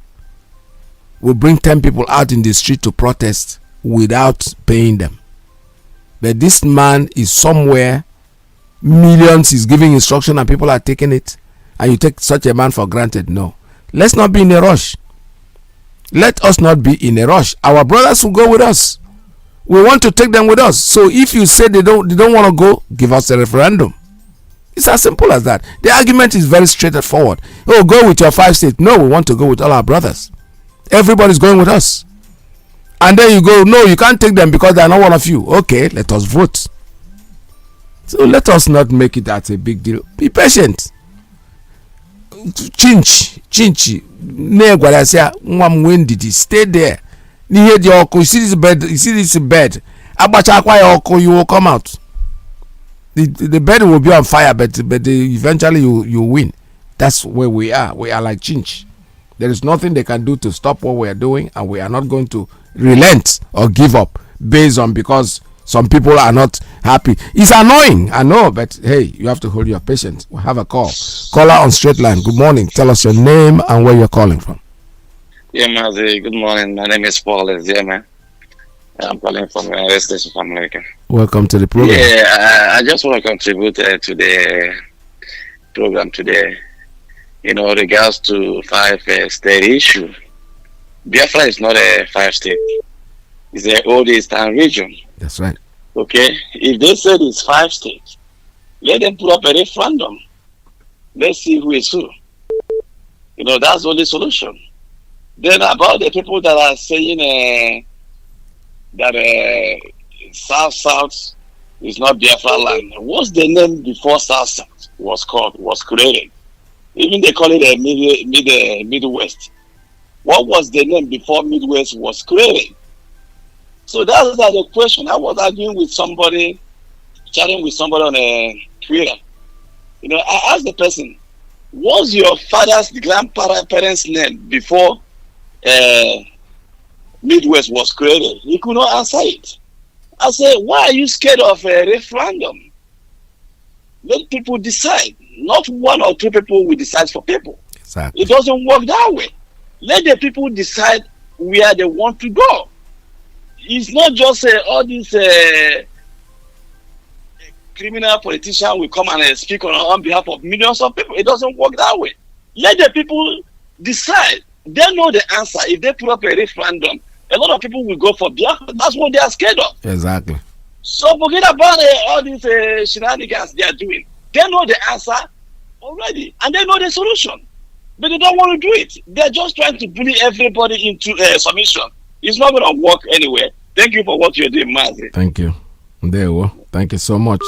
10 people out in the street to protest without paying them. But this man is somewhere, millions is giving instruction and people are taking it, and you take such a man for granted. No. Let's not be in a rush. Let us not be in a rush. Our brothers will go with us. We want to take them with us. So if you say they don't want to go, give us a referendum. It's as simple as that. The argument is very straightforward. Oh, go with your 5 states. No, we want to go with all our brothers. Everybody's going with us. And then you go, no, you can't take them because they are not one of you. Okay, let us vote. So let us not make it as a big deal. Be patient. Chinchi. When did he stay there? You see this bed. You will come out. The bed will be on fire, but eventually you win. That's where we are. We are like Chinch. There is nothing they can do to stop what we are doing, and we are not going to relent or give up based on because some people are not happy. It's annoying, I know, but hey, you have to hold your patience. We'll have a call. Caller on straight line. Good morning. Tell us your name and where you're calling from. Yeah, Mazi. Good morning. My name is Paul. Man. I'm calling from the West Station of America. Welcome to the program. Yeah, I just want to contribute to the program today. Regards to 5-state issue. Biafra is not a 5-state. It's the old Eastern region. That's right. Okay? If they said it's 5 states, let them put up a referendum. Let's see who is who. That's the only solution. Then about the people that are saying that South is not Biafra land. What's the name before South was created? Even they call it a Midwest. What was the name before Midwest was created? So that's the question. I was arguing with somebody, chatting with somebody on a Twitter. I asked the person, what's your father's grandparents' name before Midwest was created? He could not answer it. I said, why are you scared of a referendum? Let people decide. Not 1 or 2 people will decide for people. Exactly. It doesn't work that way. Let the people decide where they want to go. It's not just all these criminal politicians will come and speak on behalf of millions of people. It doesn't work that way. Let the people decide. They know the answer. If they put up a referendum, a lot of people will go for Biafra. That's what they are scared of. Exactly. So forget about all these shenanigans they are doing. They know the answer already, and they know the solution. But they don't want to do it. They're just trying to bully everybody into submission. It's not going to work anywhere. Thank you for what you're doing, Mazi. Thank you. There we go. Thank you so much.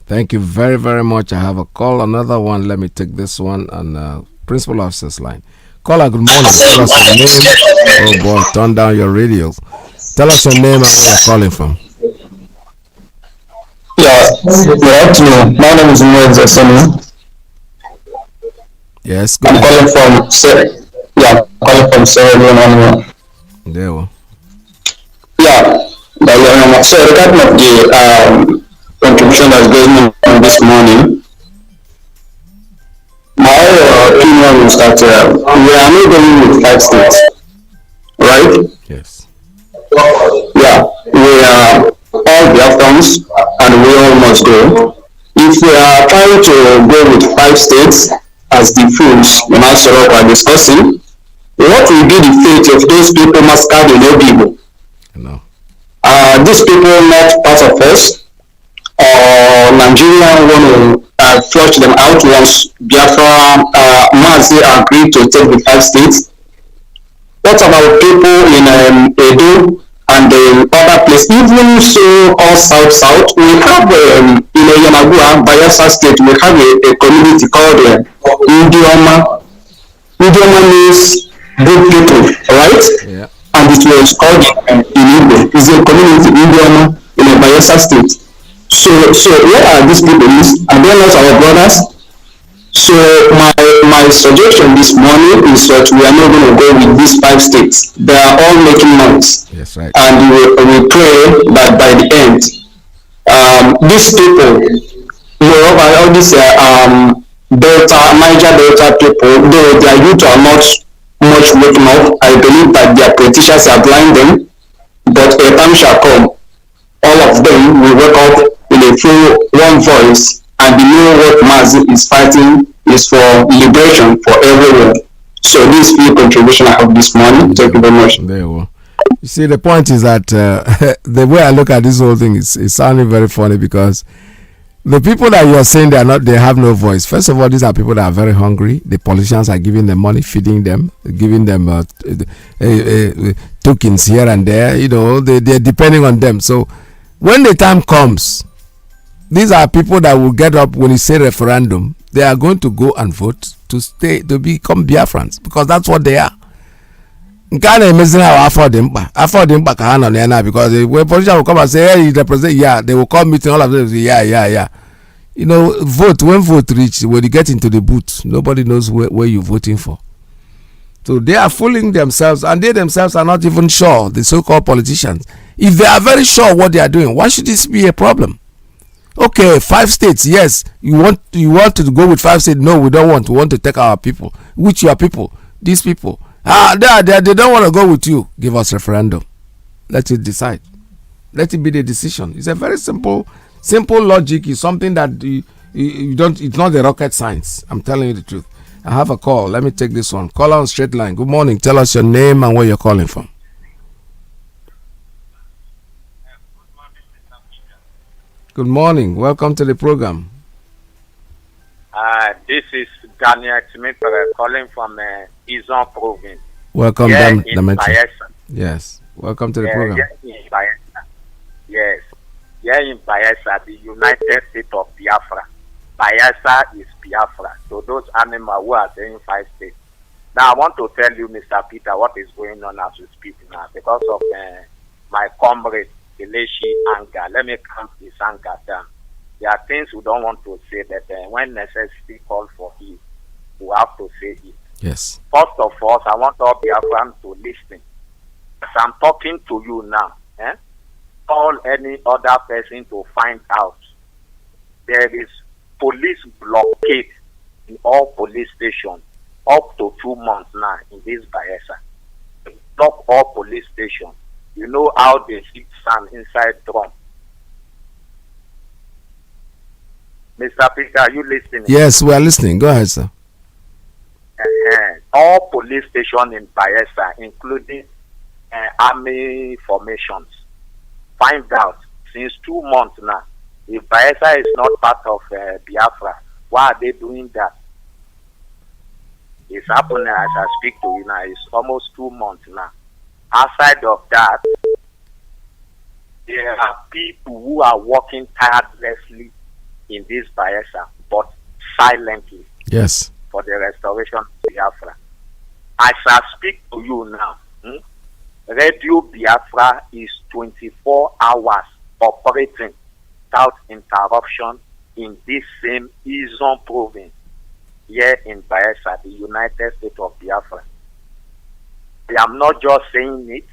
Thank you very, very much. I have a call. Another one. Let me take this one on Principal Officer's line. Caller, good morning. Tell us your name. Oh boy, turn down your radio. Tell us your name and where you're calling from. Yeah, good afternoon. My name is Mazi. Yes, go I'm ahead. calling from Sierra. There we go. Yeah, so regarding of the contribution that's going on this morning, my opinion is that we are not going with 5 states, right? Yes. Yeah, we are all Biafrans and we all must go. If we are trying to go with 5 states as the fools in Asoro are discussing, what will be the fate of those people massacred in Obibo? No. These people not part of us, or Nigeria want to flush them out once Biafra Mazi agreed to take the 5 states. What about people in Edo and the other place? Even so, all south, we have in Yamagua, Bayelsa State, we have a community called Indioma. Indioma means good people, right? Yeah. And it was called in Igbo. It's a community Indioma in a Bayelsa State. So what are these people? Are they not our brothers? So my suggestion this morning is that we are not going to go with these 5 states. They are all making noise. Yes, right. And we pray that by the end, these people, moreover, all these Niger Delta people, though their youth are not much waking up, I believe that their politicians are blind them, but a time shall come. All of them will wake up in a full one voice and know what Mazi is fighting is for liberation for everyone. So this is the contribution I have this morning. Thank you very much. There you go. You see, the point is that the way I look at this whole thing is sounding very funny, because the people that you are saying they have no voice. First of all, these are people that are very hungry. The politicians are giving them money, feeding them, giving them tokens here and there. You know, they're depending on them. So when the time comes, these are people that will get up when you say referendum. They are going to go and vote to become Biafrans, because that's what they are. Kind of amazing how afford them ka ha no na, because when politicians will come and say, hey, you represent, yeah, they will call meeting, all of them say, yeah. You know, when vote reach, when you get into the booth, nobody knows where you're voting for. So they are fooling themselves, and they themselves are not even sure, the so-called politicians. If they are very sure what they are doing, why should this be a problem? Okay, 5 states, yes. You want to go with 5 states? No, we don't want. We want to take our people. Which your people? These people. They don't want to go with you. Give us referendum. Let it decide. Let it be the decision. It's a very simple logic. It's something that you don't. It's not the rocket science. I'm telling you the truth. I have a call. Let me take this one. Call on straight line. Good morning. Tell us your name and where you're calling from. Good morning. Welcome to the program. This is Daniel Smith calling from Izon province. Welcome, Bayelsa. Yes. Welcome to the program. Yes. Here in Bayelsa, the United States of Biafra. Bayelsa is Biafra. So those animals who are saying 5 states. Now I want to tell you, Mr. Peter, what is going on as we speak now because of my comrade Kelechi anger. Let me calm this anger down. There are things we don't want to say, that when necessity calls for it, we have to say it. Yes. First of all, I want all Biafrans to listen. As I'm talking to you now, call any other person to find out. There is police blockade in all police stations up to 2 months now in this Bayelsa. They block all police stations. You know how they sit sand inside drum. Mr. Peter, are you listening? Yes, we are listening. Go ahead, sir. All police stations in Bayelsa, including army formations, find out since 2 months now, if Bayelsa is not part of Biafra, why are they doing that? It's happening as I speak to you now. It's almost 2 months now. Outside of that, there are people who are working tirelessly in this Bayelsa, but silently. Yes. For the restoration of Biafra. As I speak to you now, Radio Biafra is 24 hours operating without interruption in this same Izon province here in Bayelsa, the United States of Biafra. I am not just saying it.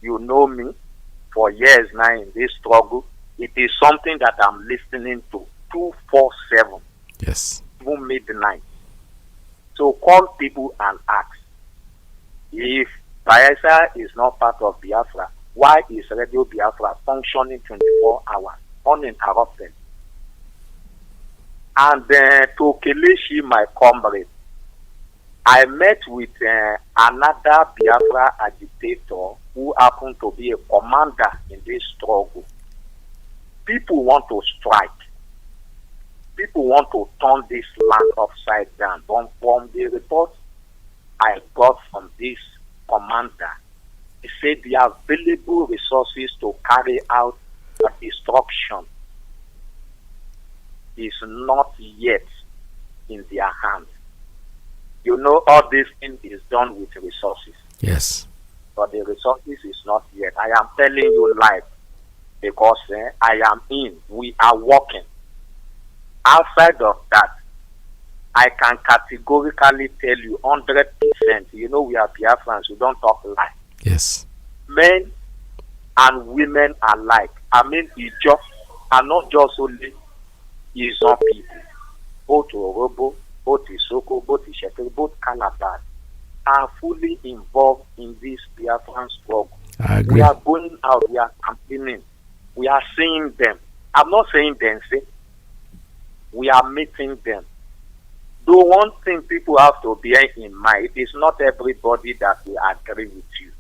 You know me for years now in this struggle. It is something that I'm listening to 247. Yes. Even midnight. So call people and ask. If Bayelsa is not part of Biafra, why is Radio Biafra functioning 24 hours, uninterrupted? And to Kelechi, my comrade, I met with another Biafra agitator who happened to be a commander in this struggle. People want to strike. People want to turn this land upside down. But from the report I got from this commander, he said the available resources to carry out the destruction is not yet in their hands. You know, all this thing is done with resources. Yes. But the resources is not yet. I am telling you live because I am in. We are working. Outside of that, I can categorically tell you 100%. You know, we are Biafrans. We don't talk lie. Yes. Men and women alike. I mean, Ipob are not just only Izon people. Both Orobo, both Isoko, both Ishetere, both Calabar are fully involved in this Biafran struggle. I agree. We are going out, we are campaigning, we are seeing them. I'm not saying dancing. We are meeting them. Though one thing people have to bear in mind, it is not everybody that will agree with you.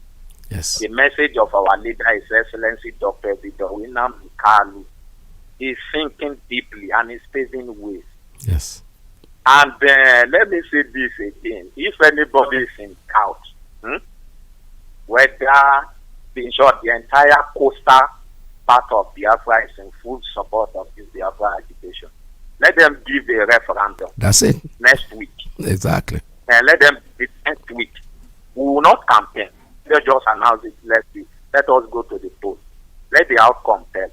Yes. The message of our leader, His Excellency Dr. Kanu, is thinking deeply and is paving ways. Yes. And let me say this again. If anybody is in doubt, whether, in short, the entire coastal part of Biafra is in full support of this Biafra agitation, let them give a referendum. That's it. Next week. Exactly. And let them do it next week. We will not campaign. They just announce it next week. Let us go to the poll. Let the outcome tell.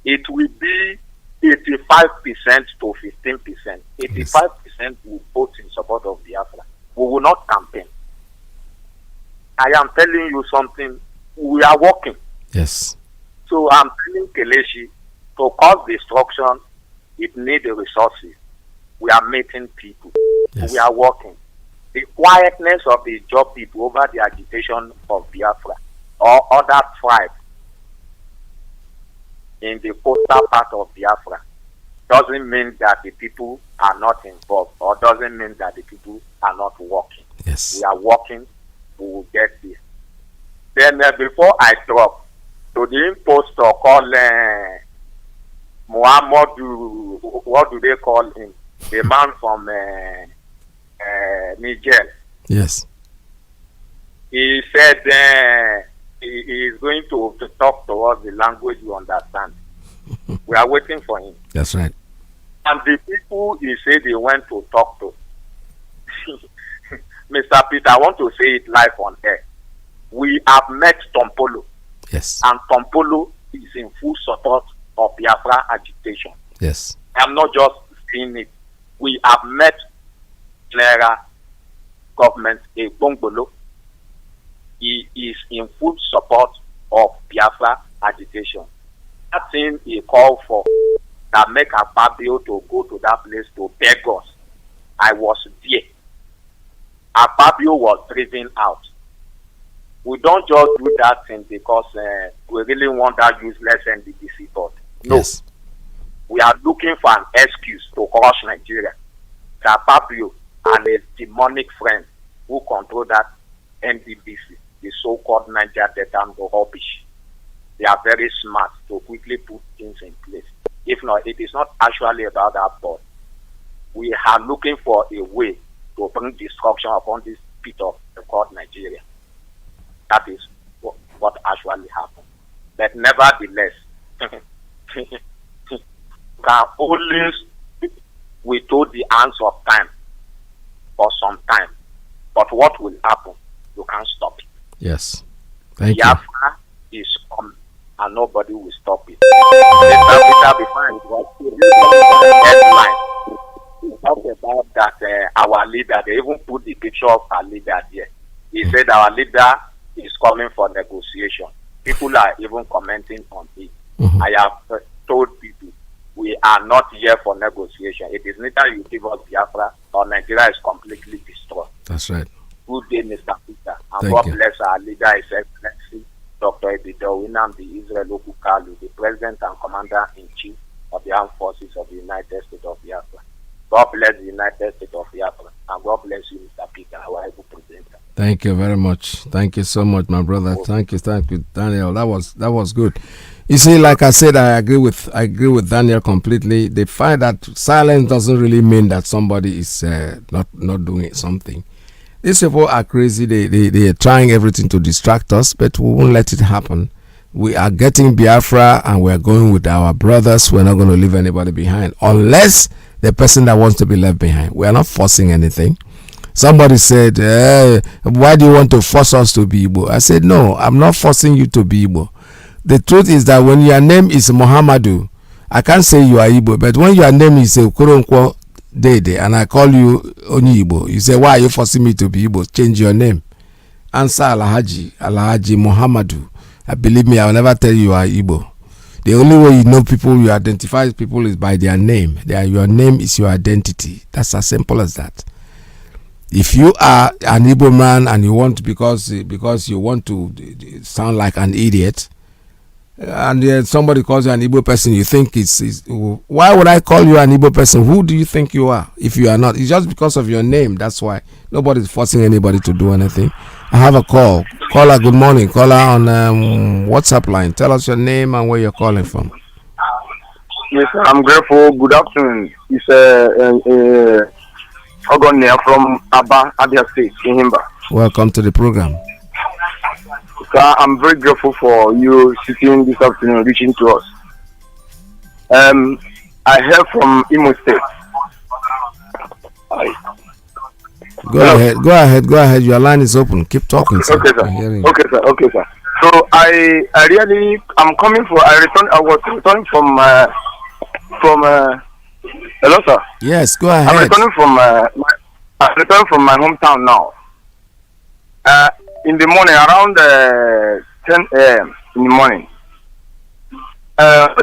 It will be 85% to 15%. 85% will vote in support of Biafra. We will not campaign. I am telling you something. We are working. Yes. So I'm telling Kelechi to cause destruction, it needs the resources. We are meeting people. Yes. We are working. The quietness of the job people over the agitation of Biafra or other tribes in the coastal part of Biafra doesn't mean that the people are not involved or doesn't mean that the people are not working. Yes. We are working. We will get this. Then before I drop, to the impostor called Muhammadu, what do they call him? The man from Niger. Yes. He said he is going to talk to us the language you understand. We are waiting for him. That's right. And the people he said he went to talk to, Mr. Peter, I want to say it live on air. We have met Tompolo. Yes. And Tompolo is in full support of Biafra agitation. Yes. I'm not just saying it. We have met General Government Bongbolo. He is in full support of Biafra agitation. That thing he called for that make Akpabio to go to that place to beg us. I was there. Akpabio was driven out. We don't just do that thing because we really want that useless NDDC thought. No. Yes. We are looking for an excuse to crush Nigeria. Akpabio and his demonic friends who control that NDDC, the so-called Niger Delta rubbish. They are very smart to quickly put things in place. If not, it is not actually about that thought. We are looking for a way to bring destruction upon this bit of the called Nigeria. That is what actually happened. But nevertheless, can always we told the hands of time for some time. But what will happen? You can't stop it. Yes. Thank Biafra is coming, and nobody will stop it. Later, before it was headline. We talked about that our leader, they even put the picture of our leader there. He said our leader is coming for negotiation. People are even commenting on it. I have told people we are not here for negotiation. It is neither you give us Biafra or Nigeria is completely destroyed. That's right. Good day, Mr. Peter. And Thank God you. bless our leader, His Excellency, Dr. NNAMDI'S, the President and Commander-in-Chief of the Armed Forces of the United States of Biafra. God bless the United States of Biafra. And God bless you, Mr. Peter, our able presenter. Thank you very much. Thank you so much, my brother. Thank you, Daniel. That was good. You see, like I said, I agree with Daniel completely. The fact that silence doesn't really mean that somebody is not doing something. These people are crazy. They are trying everything to distract us, but we won't let it happen. We are getting Biafra, and we are going with our brothers. We're not going to leave anybody behind, unless the person that wants to be left behind. We are not forcing anything. Somebody said, why do you want to force us to be Igbo? I said, no, I'm not forcing you to be Igbo. The truth is that when your name is Muhammadu, I can't say you are Igbo, but when your name is Kuronkwo Dede and I call you Oni Igbo, you say, why are you forcing me to be Igbo? Change your name. Answer Alhaji Muhammadu. Believe me, I will never tell you are Igbo. The only way you know people, you identify people is by their name. Your name is your identity. That's as simple as that. If you are an Igbo man and you want, because you want to sound like an idiot, and somebody calls you an Igbo person, you think it's why would I call you an Igbo person? Who do you think you are if you are not? It's just because of your name. That's why nobody's forcing anybody to do anything. I have a call. Caller, good morning. Caller on WhatsApp line. Tell us your name and where you're calling from. Yes, I'm grateful. Good afternoon. It's Ogonia from Aba, Abia State, in Himba. Welcome to the program. Sir, I'm very grateful for you sitting this afternoon, reaching to us. I heard from Imo State. Go ahead. Your line is open. Keep talking, sir. Okay, sir. Okay, sir. So I was returning from hello, sir. Yes, go ahead. I'm returning from my hometown now. In the morning, around 10 a.m. in the morning,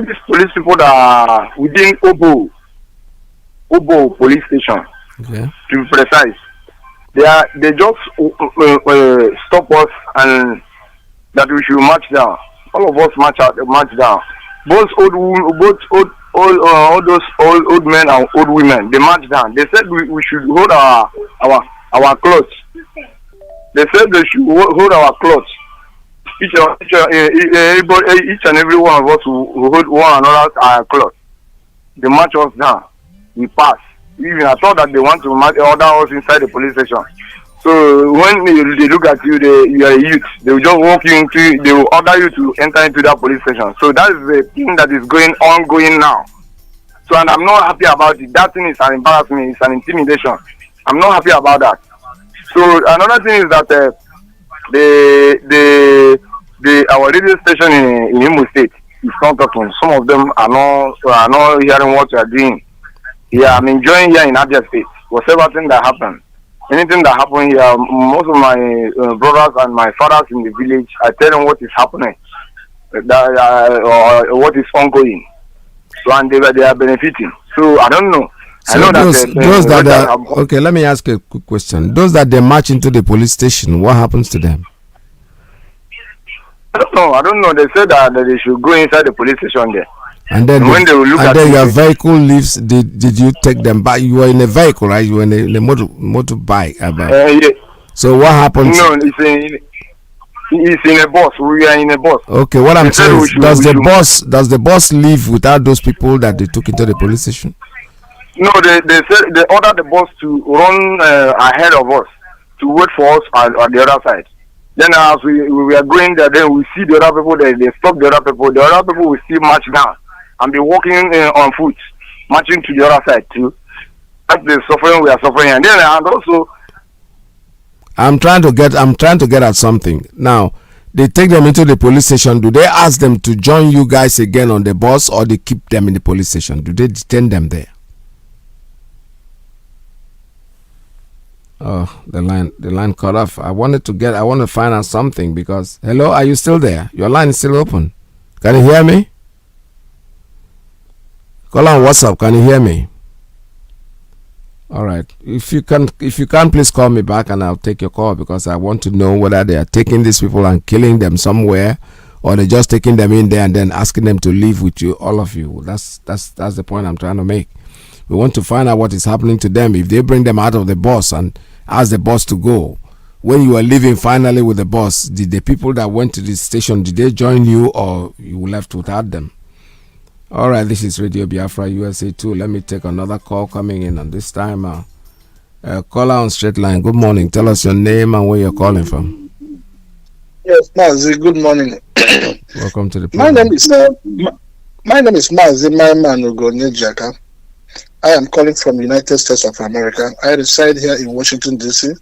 these police people that are within Obo police station, okay, to be precise, they just stop us and that we should march down. All of us march down. Both all those old men and old women, they march down. They said we should hold our clothes. They said they should hold our clothes. Each and every one of us will hold one another's clothes. They march us down. We pass. Even I thought that they want to order us inside the police station. So when they look at you, you are a youth. They will just walk you into. They will order you to enter into that police station. So that is the thing that is ongoing now. So and I'm not happy about it. That thing is an embarrassment. It's an intimidation. I'm not happy about that. So another thing is that our radio station in Imo State is not talking. Some of them are not hearing what you are doing. Yeah, I'm enjoying here in Abia State. Whatever thing that happened, anything that happened here, most of my brothers and my fathers in the village, I tell them what is happening, or what is ongoing. So and they are benefiting. So I don't know. So I know okay, let me ask you a quick question. Those that they march into the police station, what happens to them? I don't know. They said that they should go inside the police station there. And then when they will look at your vehicle leaves, did you take them back? You were in a vehicle, right? You were in a motorbike. Yeah. So what happened? No, it's in a bus. We are in a bus. Okay, what I'm saying is, does the bus leave without those people that they took into the police station? No, they said they ordered the bus to run ahead of us to wait for us on the other side. Then as we are going there, then we see the other people. They stop the other people. The other people will still march down and be walking on foot, marching to the other side too. That's the suffering we are suffering. And then and also I'm trying to get at something. Now, they take them into the police station. Do they ask them to join you guys again on the bus, or they keep them in the police station? Do they detain them there? Oh, the line cut off. I want to find out something, because hello, are you still there? Your line is still open. Can you hear me? Call on WhatsApp. Can you hear me? All right. If you can, please call me back and I'll take your call, because I want to know whether they are taking these people and killing them somewhere, or they're just taking them in there and then asking them to live with you, all of you. That's the point I'm trying to make. We want to find out what is happening to them. If they bring them out of the bus and ask the bus to go, when you are leaving finally with the bus, did the people that went to the station, did they join you, or you left without them? All right, this is Radio Biafra USA 2. Let me take another call coming in, and this time caller on straight line. Good morning. Tell us your name and where you're calling from. Yes, Mazi, good morning. Welcome to the program. My name is Mazi Johnathan. I am calling from United States of America. I reside here in Washington, D.C.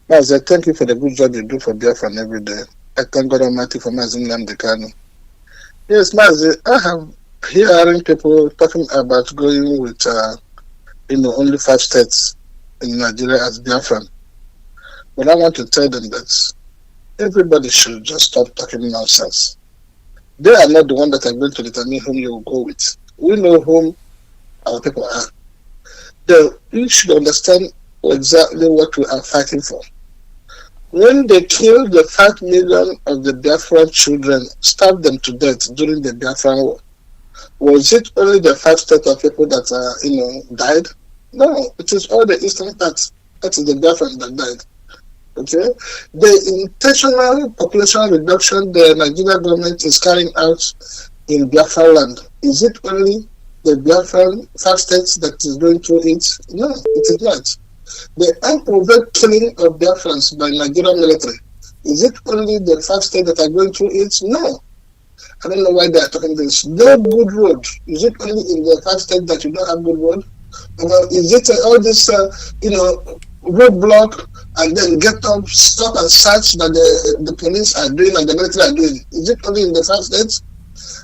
Mazi, thank you for the good job you do for Biafran every day. I thank God Almighty for Mazi Kanu. Yes, Mazi, I have hearing people talking about going with, only 5 states in Nigeria as Biafran. But I want to tell them that everybody should just stop talking nonsense. They are not the one that are going to determine whom you will go with. We know whom our people are. You should understand exactly what we are fighting for. When they killed the 5 million of the Biafran children, stabbed them to death during the Biafran war, was it only the 5 states of people that died? No, it is all the eastern part. That is the Biafran that died. Okay, the intentional population reduction the Nigerian government is carrying out in Biafra land, is it only the Biafran 5 states that is going through it? No, it is not. The unprovoked killing of Biafrans by Nigerian military, is it only the 5 states that are going through it? No. I don't know why they are talking this. No good road. Is it only in the 5 states that you don't have good road? Or is it all this, roadblock and then get up, stop and search that the police are doing and the military are doing? Is it only in the 5 states?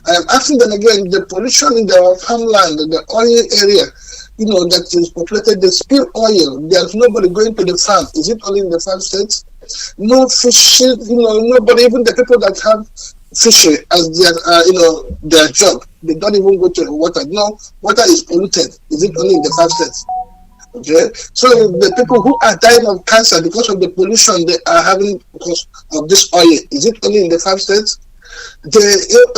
I am asking them again, the pollution in their farmland, the oil area, that is populated, they spill oil, there's nobody going to the farm. Is it only in the 5 states? No fishing, nobody, even the people that have fishing as their job, they don't even go to the water. No, water is polluted. Is it only in the 5 states? Okay, so the people who are dying of cancer because of the pollution they are having because of this oil, is it only in the 5 states? The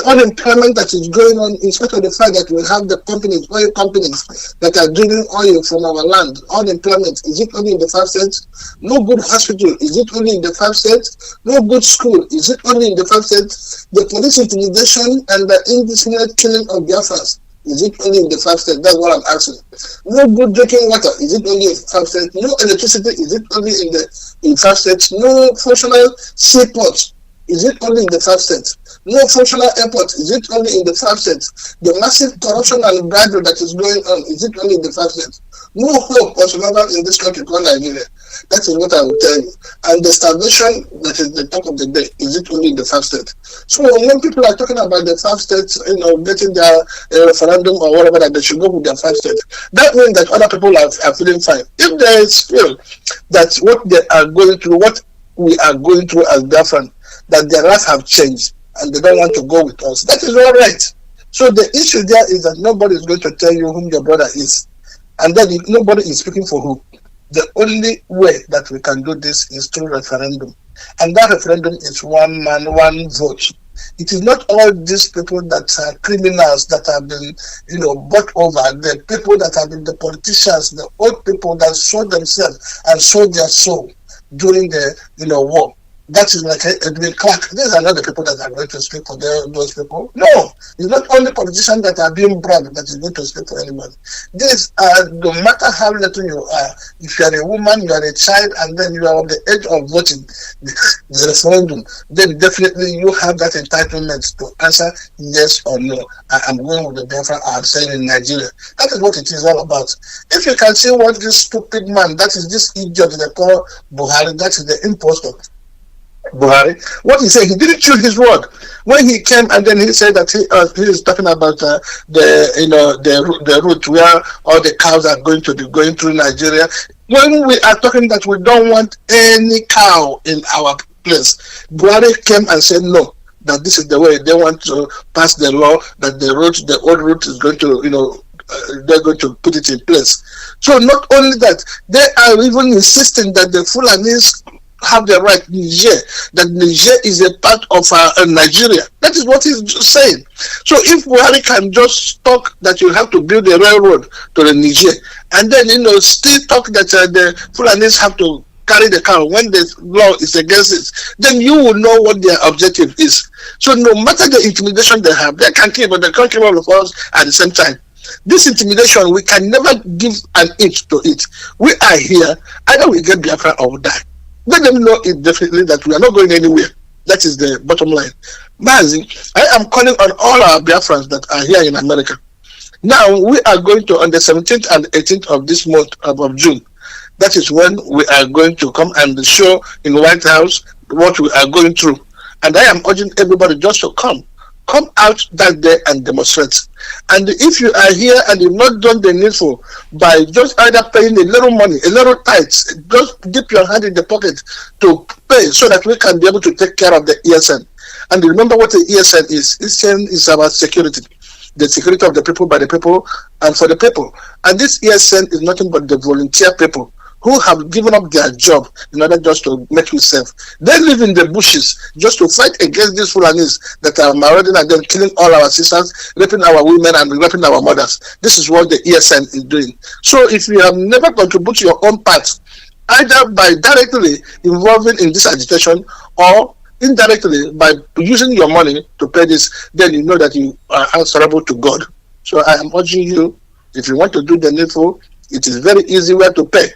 unemployment that is going on, in spite of the fact that we have the oil companies that are drilling oil from our land, unemployment, is it only in the 5 states? No good hospital, is it only in the 5 states? No good school, is it only in the 5 states? The police intimidation and the indiscriminate killing of Biafrans, is it only in the 5 states? That's what I'm asking. No good drinking water, is it only in 5 states? No electricity, is it only in 5 states? No functional seaports, is it only in the 5 states? No functional airport, is it only in the 5 states? The massive corruption and bribery that is going on, is it only in the 5 states? No hope whatsoever in this country called Nigeria. That is what I will tell you. And the starvation that is the talk of the day, is it only in the 5 states? So when people are talking about the 5 states, getting their referendum or whatever, that they should go with their 5 states, that means that other people are feeling fine. If they feel that what they are going through, what we are going through as Biafran, that their lives have changed, and they don't want to go with us, that is all right. So the issue there is that nobody is going to tell you whom your brother is, and then nobody is speaking for who. The only way that we can do this is through referendum, and that referendum is one man, one vote. It is not all these people that are criminals that have been, bought over. The people that have been the politicians, the old people that sold themselves and sold their soul during the, war. that is like Edwin Clark. These are not the people that are going to speak for those people. No, it's not only politicians that are being bribed that is going to speak for anybody. These are, no matter how little you are, if you are a woman, you are a child, and then you are on the edge of voting the referendum, then definitely you have that entitlement to answer yes or no. I am going with the Biafra I am saying in Nigeria. That is what it is all about. If you can see what this stupid man, that is this idiot they call Buhari, that is the impostor. Buhari, what he said, he didn't choose his word when he came, and then he said that he is talking about the route where all the cows are going to be going through Nigeria. When we are talking that we don't want any cow in our place, Buhari came and said no, that this is the way they want to pass the law, that the old route is going to, they're going to put it in place. So not only that, they are even insisting that the Fulanis have the right, that Niger is a part of Nigeria. That is what he's saying. So if Buhari can just talk that you have to build a railroad to the Niger, and then still talk that the Fulanis have to carry the cow when the law is against it, then you will know what their objective is. So no matter the intimidation they have, they can kill, but they can't kill all of us at the same time. This intimidation, we can never give an inch to it. We are here, either we get Biafra or we die. Let them know it definitely that we are not going anywhere. That is the bottom line. Mazi, I am calling on all our Biafrans that are here in America. Now, we are going to, on the 17th and 18th of this month of June, that is when we are going to come and show in White House what we are going through. And I am urging everybody just to come out that day and demonstrate. And if you are here and you've not done the needful by just either paying a little money, a little tithes, just dip your hand in the pocket to pay so that we can be able to take care of the ESN. And remember what the ESN is. ESN is about security. The security of the people, by the people, and for the people. And this ESN is nothing but the volunteer people who have given up their job in order just to make you safe. They live in the bushes just to fight against these Fulanis that are marauding and then killing all our sisters, raping our women and raping our mothers. This is what the ESN is doing. So if you have never contributed your own part, either by directly involving in this agitation or indirectly by using your money to pay this, then you know that you are answerable to God. So I am urging you, if you want to do the needful, it is very easy where to pay.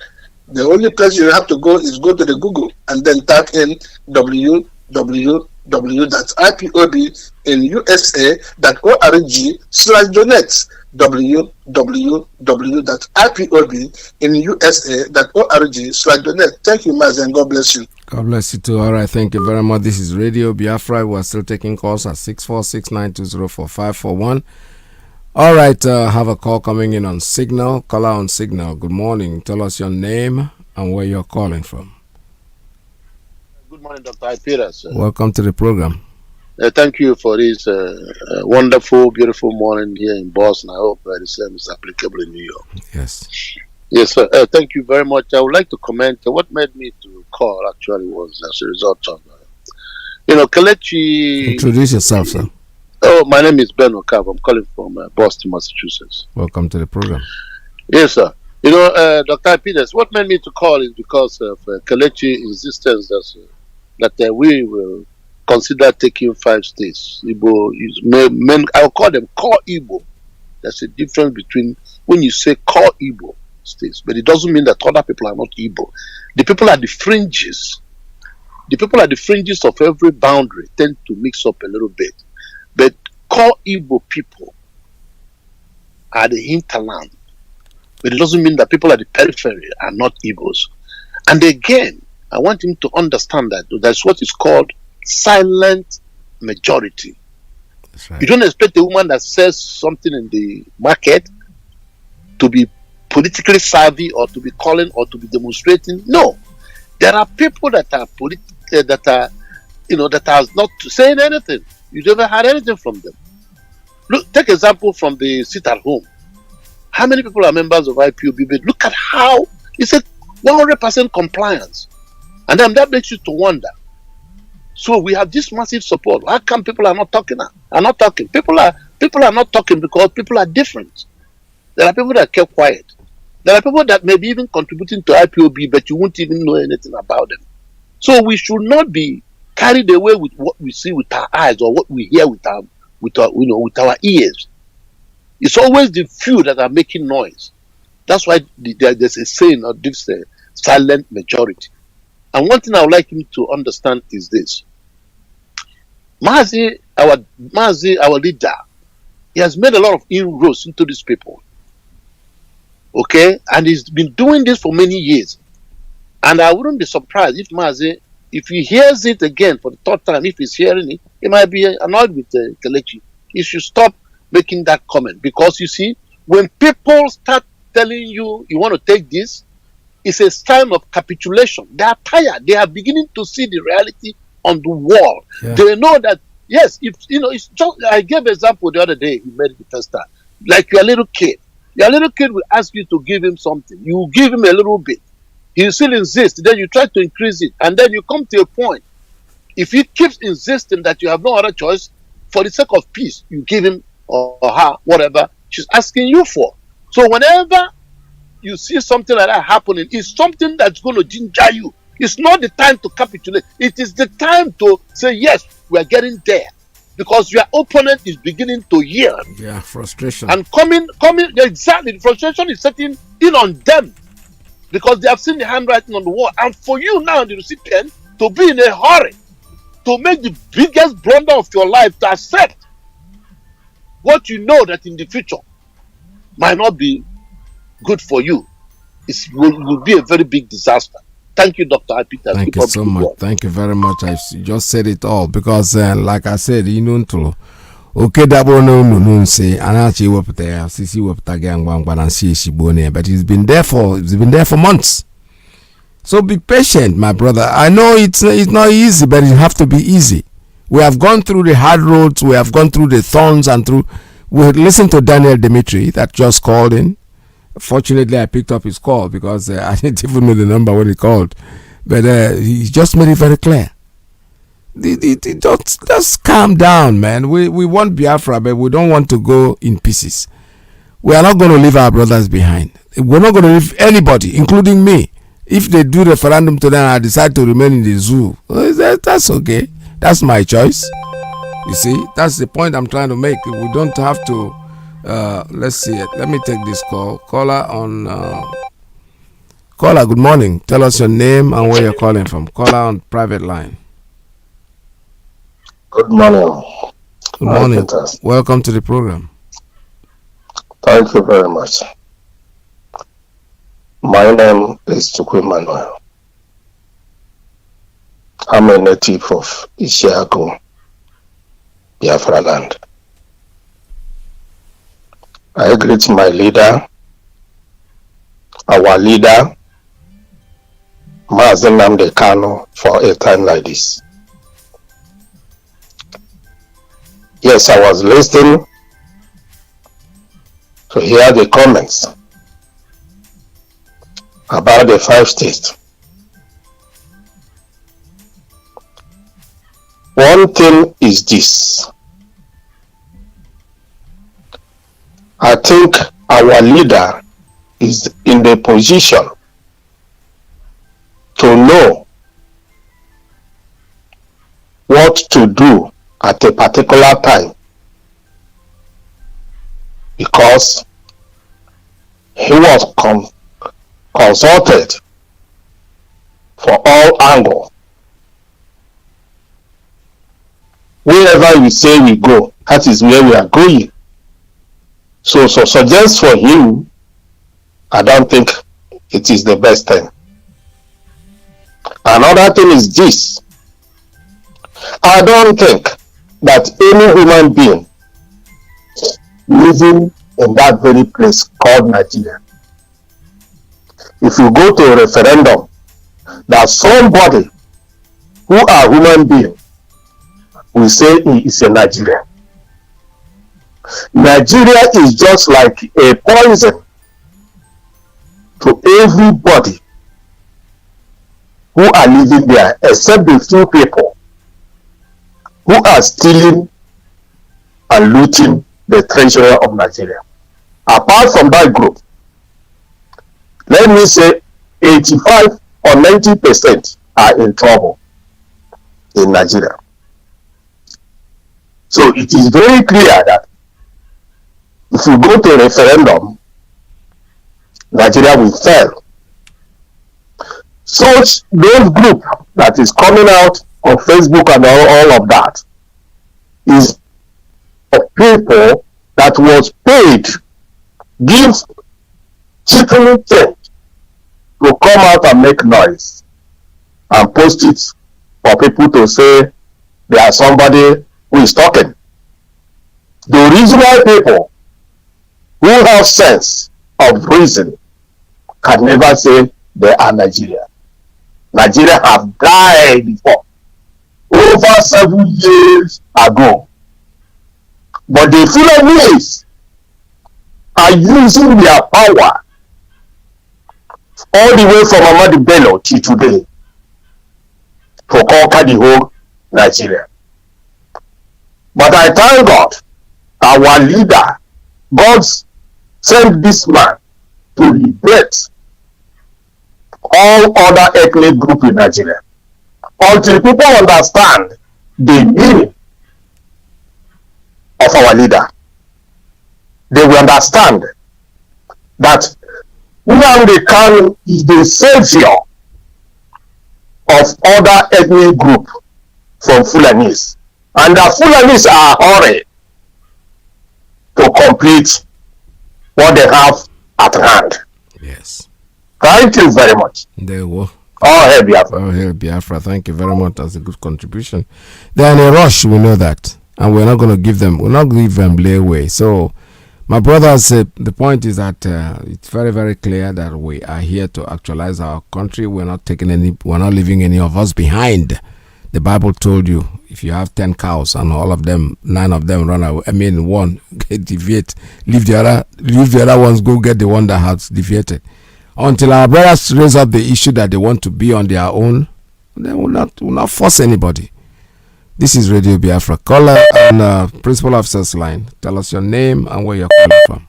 The only place you have to go is go to the Google and then type in www.ipobinUSA.org/donate. www.ipobinUSA.org/donate. Thank you, Mazi, and God bless you. God bless you too. All right, thank you very much. This is Radio Biafra. We are still taking calls at 646-920-4541. All right, have a call coming in on Signal. Caller on Signal. Good morning. Tell us your name and where you're calling from. Good morning, Dr. Peters. Welcome to the program. Thank you for this wonderful, beautiful morning here in Boston. I hope the same is applicable in New York. Yes. Yes, sir. Thank you very much. I would like to comment. What made me to call actually was as a result of, Kelechi. Introduce yourself, sir. Oh, my name is Ben Okav. I'm calling from Boston, Massachusetts. Welcome to the program. Yes, sir. Dr. Peters, what made me to call is because of Kelechi's insistence that we will consider taking 5 states. Igbo is I'll call them core Igbo. There's a difference between when you say core Igbo states, but it doesn't mean that other people are not Igbo. The people at the fringes. The people at the fringes of every boundary tend to mix up a little bit. But core Igbo people are the hinterland. But it doesn't mean that people at the periphery are not Igbos. And again, I want him to understand that that's what is called silent majority. Right. You don't expect a woman that says something in the market to be politically savvy or to be calling or to be demonstrating. No. There are people that are that are not saying anything. You never heard anything from them. Look, take example from the sit at home. How many people are members of IPOB? But look at how it's a 100% compliance, and then that makes you to wonder. So we have this massive support. How come people are not talking? People are not talking because people are different. There are people that kept quiet. There are people that may be even contributing to IPOB, but you won't even know anything about them. So we should not be carried away with what we see with our eyes or what we hear with our with our ears. It's always the few that are making noise. That's why there's a saying of this silent majority. And one thing I would like him to understand is this: Mazi, our leader, he has made a lot of inroads into these people. Okay, and he's been doing this for many years. And I wouldn't be surprised if Mazi, if he hears it again for the third time, if he's hearing it, he might be annoyed with Kelechi. He should stop making that comment, because you see, when people start telling you want to take this, it's a sign of capitulation. They are tired. They are beginning to see the reality on the wall. Yeah. They know that, yes, if it's just, I gave an example the other day, he made it the first time. Like your little kid. Your little kid will ask you to give him something. You give him a little bit. He still insists. Then you try to increase it. And then you come to a point. If he keeps insisting that you have no other choice, for the sake of peace, you give him or her whatever she's asking you for. So whenever you see something like that happening, it's something that's going to ginger you. It's not the time to capitulate. It is the time to say, yes, we are getting there. Because your opponent is beginning to yield. Yeah, frustration. And coming, exactly, the frustration is setting in on them. Because they have seen the handwriting on the wall. And for you now, the recipient, to be in a hurry, to make the biggest blunder of your life, to accept what you know that in the future might not be good for you, it will be a very big disaster. Thank you, Dr. Peter. Thank you so much. Thank you very much. I just said it all because, like I said, you know, okay, that no say, and actually, what there, CC what again, and see she bone, but it's been there for months. So be patient, my brother. I know it's not easy, but it have to be easy. We have gone through the hard roads, we have gone through the thorns, and we listened to Daniel Dimitri that just called in. Fortunately, I picked up his call because I didn't even know the number when he called. But he just made it very clear. Just calm down, man. We want Biafra, but we don't want to go in pieces. We are not going to leave our brothers behind. We're not going to leave anybody, including me. If they do referendum today and I decide to remain in the zoo, that's okay. That's my choice. You see, that's the point I'm trying to make. We don't have to... let's see it. Let me take this call. Caller, good morning. Tell us your name and where you're calling from. Caller on private line. Good morning. Good morning. Welcome to the program. Thank you very much. My name is Chukwu Emmanuel. I'm a native of Ishiaku, Biafra land. I greet my leader, our leader, Mazi Kanu, for a time like this. Yes, I was listening to hear the comments about the 5 states. One thing is this. I think our leader is in the position to know what to do at a particular time, because he was consulted for all angles. Wherever we say we go, that is where we are going. So suggest for him, I don't think it is the best thing. Another thing is this. I don't think that any human being living in that very place called Nigeria, if you go to a referendum, that somebody who are human being will say he is a Nigerian. Nigeria is just like a poison to everybody who are living there, except the few people who are stealing and looting the treasury of Nigeria. Apart from that group, let me say 85 or 90% are in trouble in Nigeria. So it is very clear that if you go to a referendum, Nigeria will fail. Such those group that is coming out on Facebook and all of that is of people that was paid, give chicken check to come out and make noise and post it for people to say there are somebody who is talking. The original people who have sense of reason can never say they are Nigeria. Nigeria have died before, over 7 years ago. But the Fulanis are using their power all the way from Ahmadu Bello to today to conquer the whole Nigeria. But I thank God, our leader, God sent this man to liberate all other ethnic groups in Nigeria. Until people understand the meaning of our leader, they will understand that Nnamdi Kanu is the savior of other ethnic groups from Fulanis. And the Fulanis are hurried to complete what they have at hand. Yes. Thank you very much. There you go. All hail Biafra. All hail Biafra. Thank you very much. That's a good contribution. They're in a rush, we know that. And we're not going to give them, leeway. So, my brothers, the point is that it's very, very clear that we are here to actualize our country. We're not leaving any of us behind. The Bible told you, if you have 10 cows and all of them, 9 of them run away, one deviate, leave the other ones, go get the one that has deviated. Until our brothers raise up the issue that they want to be on their own, they will not force anybody. This is Radio Biafra. Caller and Principal Officer's line. Tell us your name and where you're calling from.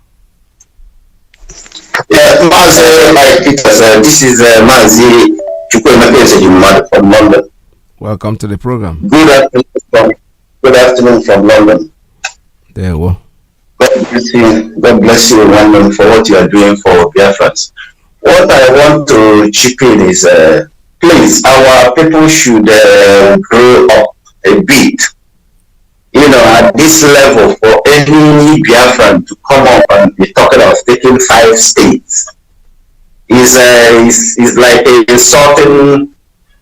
Yeah, Mazi, like Peters, this is Mazi Johnathan from London. Welcome to the program. Good afternoon from London. There you go. God bless you, London, for what you are doing for Biafrans. What I want to chip in is, please, our people should grow up a bit. At this level, for any Biafran to come up and be talking of taking 5 states is like insulting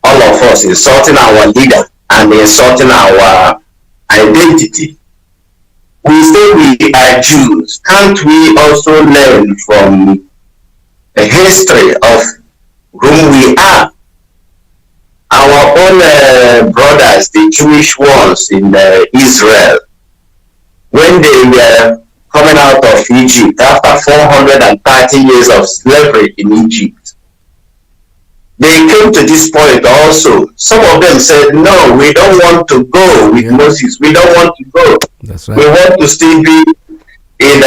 all of us, insulting our leader and insulting our identity. We say we are Jews. Can't we also learn from the history of whom we are? Our own brothers, the Jewish ones in Israel, when they were coming out of Egypt after 430 years of slavery in Egypt, they came to this point also. Some of them said, no, we don't want to go with Moses. We don't want to go. That's right. We want to still be in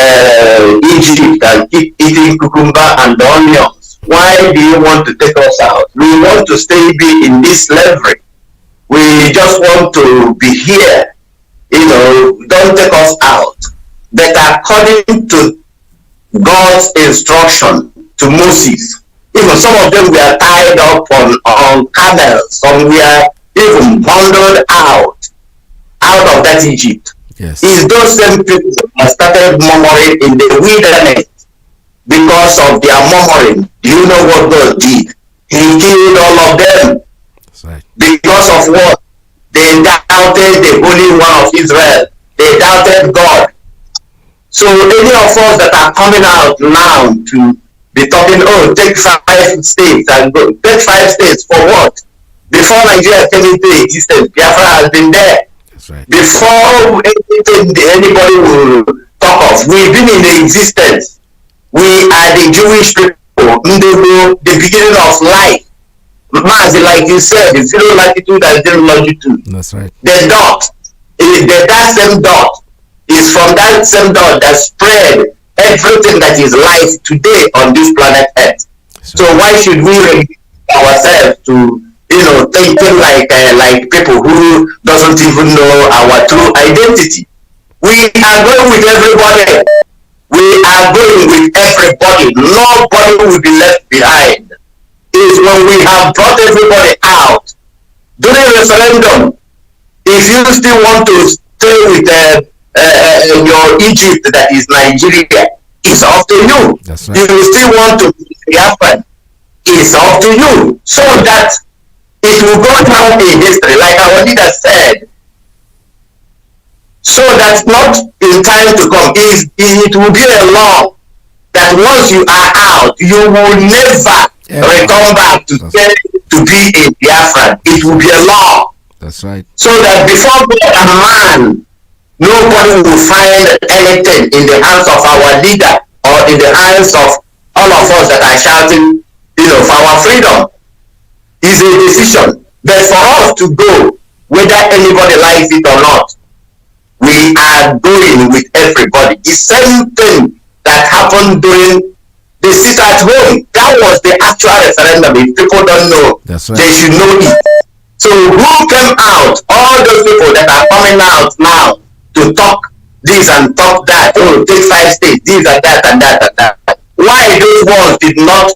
Egypt and keep eating cucumber and onions. Why do you want to take us out? We want to still be in this slavery. We just want to be here. Don't take us out. But according to God's instruction to Moses, even some of them were tied up on camels. Some were even bundled out of that Egypt. Yes. It's those same people that started murmuring in the wilderness. Because of their murmuring, do you know what God did? He killed all of them. That's right. Because of what? They doubted the Holy One of Israel. They doubted God. So any of us that are coming out now to be talking, take 5 states and go. Take 5 states for what? Before Nigeria came into existence, Biafra has been there. That's right. Before anything anybody will talk of, we've been in existence. We are the Jewish people, the beginning of life. Mazi, like you said, the 0 latitude and 0 longitude. That's right. The dot, that same dot, is from that same dot that spread everything that is life today on this planet Earth. So why should we relegate ourselves to thinking like people who doesn't even know our true identity. We are going with everybody. We are going with everybody. Nobody will be left behind. Is when we have brought everybody out during referendum. If you still want to stay with your Egypt that is Nigeria, it's up to you. That's right. If you still want to be Biafran, it's up to you. So that it will go down in history, like our leader said. So that not in time to come, it will be a law that once you are out, you will never return back to be a Biafran. It will be a law. That's right. So that before God and man, nobody will find anything in the hands of our leader or in the hands of all of us that are shouting, for our freedom. It's a decision. But for us to go, whether anybody likes it or not, we are going with everybody. The same thing that happened during the sit at home. That was the actual referendum. If people don't know, that's right, they should know it. So who came out? All those people that are coming out now to talk this and talk that. Oh, take 5 states, this and that and that and that. Why those ones did not,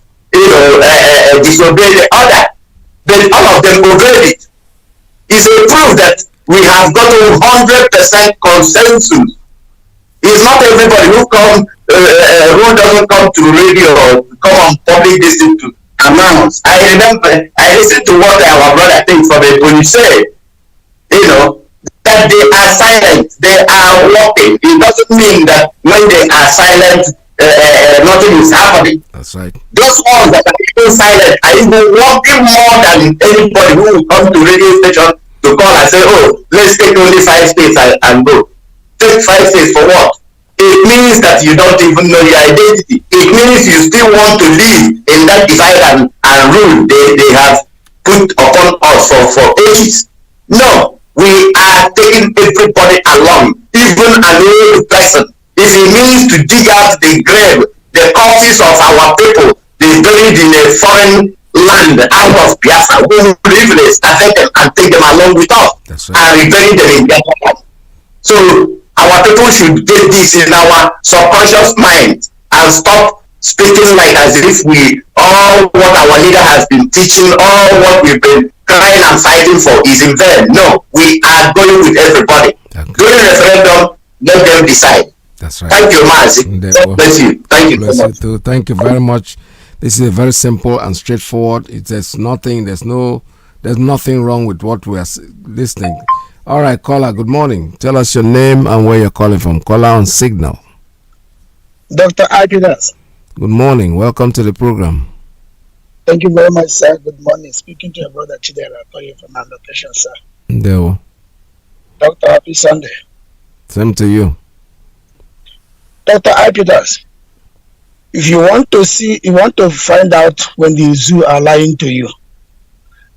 disobey the order? Then all of them obeyed it. It's a proof that we have gotten 100% consensus. It's not everybody who doesn't come to radio or come on public listen to announce. I remember, I listened to what our brother thinks from a police said, that they are silent, they are walking. It doesn't mean that when they are silent, nothing is happening. That's right. Those ones that are even silent are even walking more than anybody who will come to radio station to call and say, oh, let's take only 5 states and go. Take 5 states for what? It means that you don't even know your identity. It means you still want to live in that divide and rule they have put upon us for ages. No, we are taking everybody along, even an old person. If it means to dig out the grave, the corpses of our people, they buried in a foreign land out of Biafra, we will even establish them and take them along with us. That's right. And rebury them in Biafra. So our people should get this in our subconscious mind and stop speaking like as if all what our leader has been teaching, all what we've been crying and fighting for is in vain. No, we are going with everybody. During referendum, let them decide. That's right. Thank you, Mazi. God bless you. Thank you so much. Too. Thank you very much. This is very simple and straightforward. There's nothing wrong with what we are listening. All right, caller, good morning. Tell us your name and where you're calling from. Caller on signal. Dr. Apidas. Good morning. Welcome to the program. Thank you very much, sir. Good morning. Speaking to your brother Chidera, calling from our location, sir. There. Dr. Happy Sunday. Same to you. Dr. Apidas, if you want to find out when the zoo are lying to you,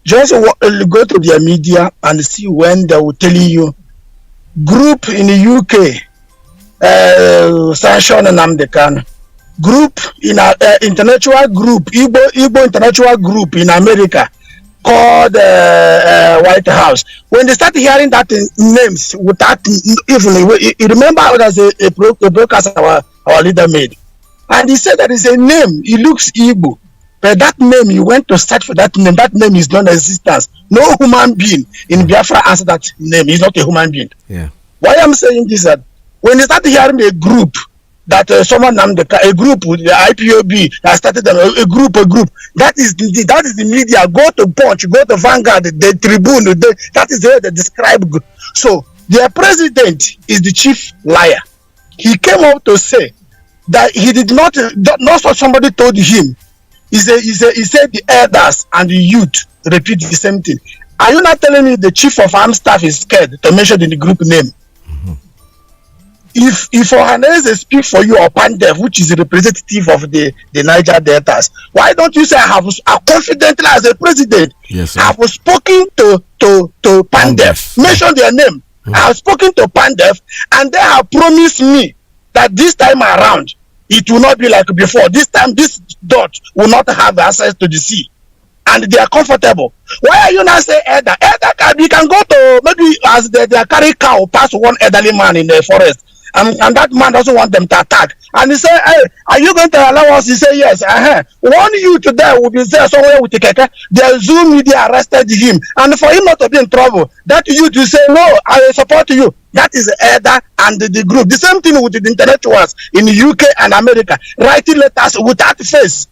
just go to their media and see when they will tell you group in the UK sanction NNAMDI'S, group in intellectual group, Igbo intellectual group in America called White House. When they started hearing that names without even, you remember as a broadcast our leader made, and he said that is a name. It looks Igbo. But that name, you went to search for that name is non-existent. No human being in Biafra answered that name. He's not a human being. Yeah. Why I'm saying this is that when you start hearing a group that someone named a group with the IPOB that started a group, that is the media. Go to Punch, go to Vanguard, the Tribune, that is the way they describe group. So their president is the chief liar. He came up to say that he did not what somebody told him. He said the elders and the youth repeat the same thing. Are you not telling me the chief of armed staff is scared to mention in the group name? Mm-hmm. If Ohaneze speak for you or Pandev, which is a representative of the Niger Deltas, why don't you say I confidently as a president, yes, I have spoken to Pandev, mention their name. Mm-hmm. I have spoken to Pandev and they have promised me that this time around it will not be like before. This time, this dot will not have access to the sea. and they are comfortable. Why are you not saying elder? Elder, you can go to maybe as they carry cow past one elderly man in the forest, and that man doesn't want them to attack. And he say, hey, are you going to allow us? He say, yes. One youth there will be there somewhere with the keke. The Zoom media arrested him. And for him not to be in trouble, that youth will say, no, I support you. That is the elder and the group. The same thing with the intellectuals in the UK and America, writing letters without face.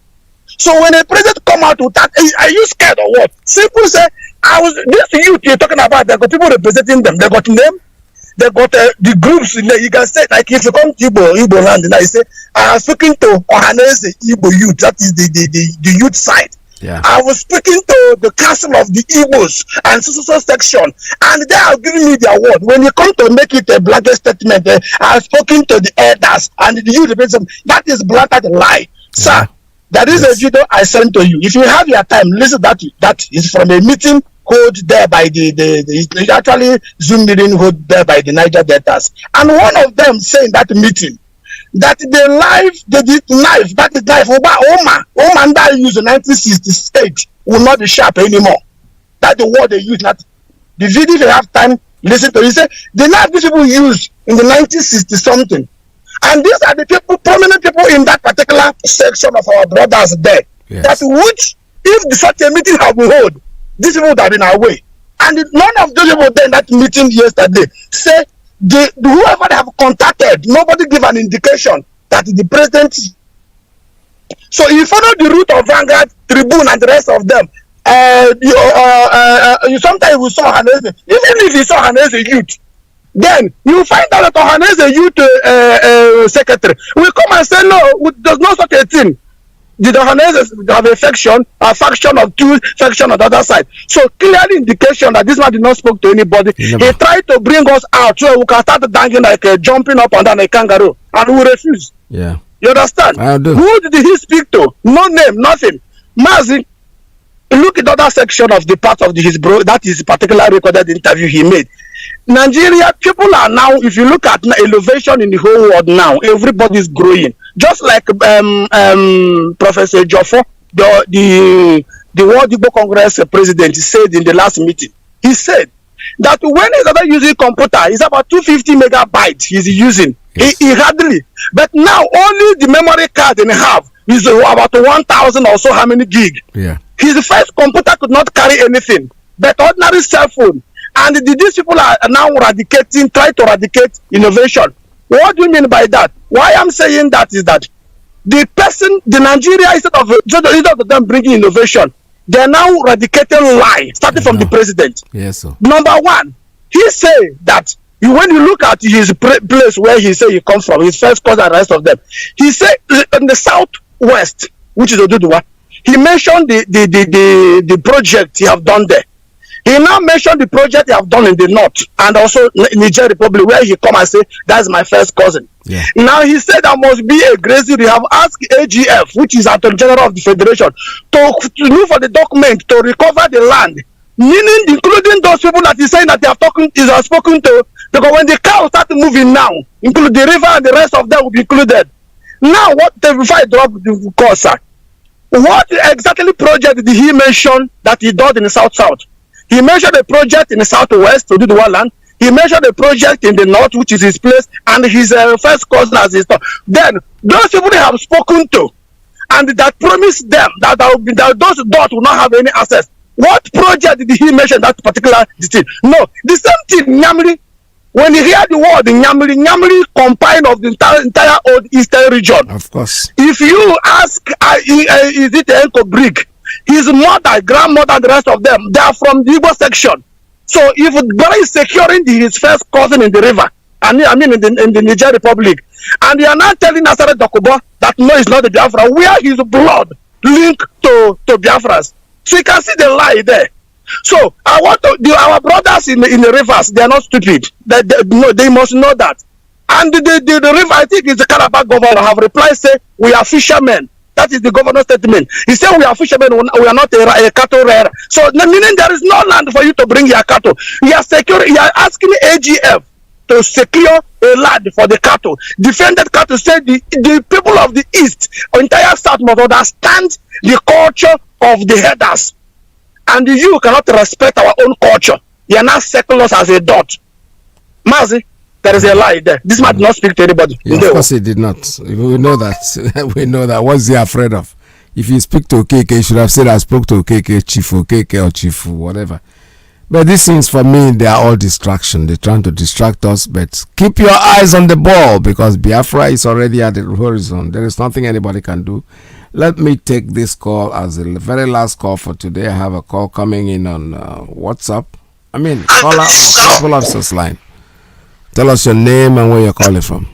So when a president come out with that, are you scared or what? Simple say, this youth you're talking about, they got people representing them. They got name. They got the groups in there. You can say, like, if you come to Igbo land, and I say, I am speaking to Ohanese Igbo youth. That is the youth side. Yeah. I was speaking to the council of the Igbos and so section, and they are giving me their word. When you come to make it a blanket statement, I have spoken to the elders and the youth representatives. That is blanket lie, sir. There is a video I sent to you. If you have your time, listen. That is from a meeting held there by the actually Zoom meeting held there by the Niger Deltas, and one of them saying that meeting that the knife that is knife Oma that used in 1968 will not be sharp anymore. That's the word they use. Not the video. If you have time, listen to it. He said the knife these people used in the 1960 something, and these are the people, prominent people in that particular section of our brothers there. Yes. That which, if such a meeting have been held, these people would have been away. And none of those people there in that meeting yesterday say whoever they have contacted, nobody give an indication that the president. So you follow the route of Vanguard, Tribune, and the rest of them. You sometimes will saw Hanese, even if you saw Hanese youth, then you find out that Hanese youth secretary will come and say no, there's no such a thing. The Hanese have a faction of two faction on the other side. So clearly indication that this man did not speak to anybody. He tried to bring us out so we can start dancing like jumping up and down a kangaroo, and we refuse. Yeah. You understand? I do. Who did he speak to? No name, nothing. Mazi, look at the other section of the part of that is particular recorded interview he made. Nigeria people are now, if you look at elevation in the whole world now, everybody is growing. Just like Professor Joffo, the World Igbo Congress president, said in the last meeting. He said that when he started using computer, it's about 250 megabytes he's using. Yes. He hardly. But now only the memory card they have is about 1,000 or so how many gig. Yeah. His first computer could not carry anything, but ordinary cell phone. And these people are now try to eradicate innovation. What do you mean by that? Why I'm saying that is that the Nigeria, instead of them bringing innovation, they're now eradicating lie, starting from the president. Yes, sir. Number one, he said that when you look at his place where he said he comes from, his first cause and the rest of them, he said in the southwest, which is Oduduwa, he mentioned the project he have done there. He now mentioned the project they have done in the north and also Niger Republic, where he come and say, that's my first cousin. Yeah. Now he said there must be a gracie. They have asked AGF, which is Attorney General of the Federation, to look for the document to recover the land. Meaning, including those people that he's saying that they have spoken to, because when the cow start moving now, include the river and the rest of them will be included. Now, before I drop the course, sir, what exactly project did he mention that he did in the south-south? He mentioned a project in the southwest to do the land. He mentioned a project in the north, which is his place, and his first cousin as his. Then those people they have spoken to, and that promised them that those dots will not have any access. What project did he mention that particular thing? No, the same thing. Nyamri, when you hear the word Nyamri combined of the entire old eastern region. Of course. If you ask, is it an Enko Greek? His mother, grandmother, the rest of them, they are from the Igbo section. So if Bala is securing his first cousin in the river, in the Niger Republic, and they are not telling Asare Dokubo that no, it's not the Biafra, where his blood linked to Biafrans. So you can see the lie there. So I want our brothers in the rivers, they are not stupid. They must know that. And the river, I think it's the Calabar governor, have replied, say, we are fishermen. That is the governor's statement. He said we are fishermen, we are not a cattle rearer. So meaning there is no land for you to bring your cattle. You are asking AGF to secure a land for the cattle. Defended cattle said the people of the east, entire south must understand the culture of the herders. and you cannot respect our own culture. You are now circling us as a dot. Mazi, there is a lie there. This man did not speak to anybody. Yeah, of course he did not. We know that. We know that. What's he afraid of? If you speak to OKK, you should have said I spoke to OKK, Chief OKK or Chief whatever. But these things for me, they are all distraction. They're trying to distract us. But keep your eyes on the ball because Biafra is already at the horizon. There is nothing anybody can do. Let me take this call as the very last call for today. I have a call coming in on WhatsApp. I mean, caller on Principal Officer's line. Tell us your name and where you're calling from.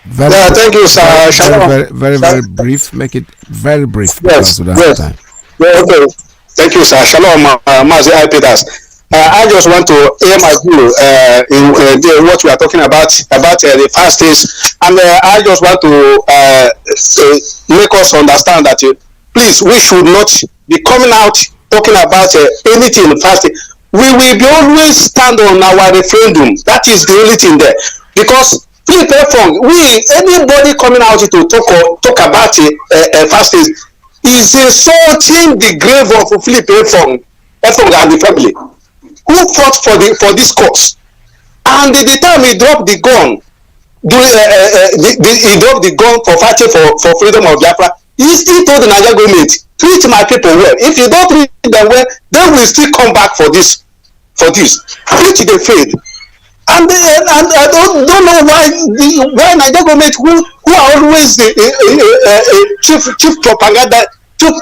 Thank you, sir. Very brief. Make it very brief. Yes. Time. Yeah, okay. Thank you, sir. Shalom, Mazi Peters. I just want to aim at you in what we are talking about the fast days, and I just want to make us understand that please, we should not be coming out talking about anything fasting. We will be always stand on our referendum. That is the only thing there, because anybody coming out to talk about fasting is insulting the grave of Philip Efong and the family who fought for this cause. And the time he dropped the gun, he dropped the gun for fighting for freedom of Biafra, he still told the Nigerian government, treat my people well. If you don't treat them well, they will still come back for this. Preach the faith. And I don't know why Nigerian government who are always chief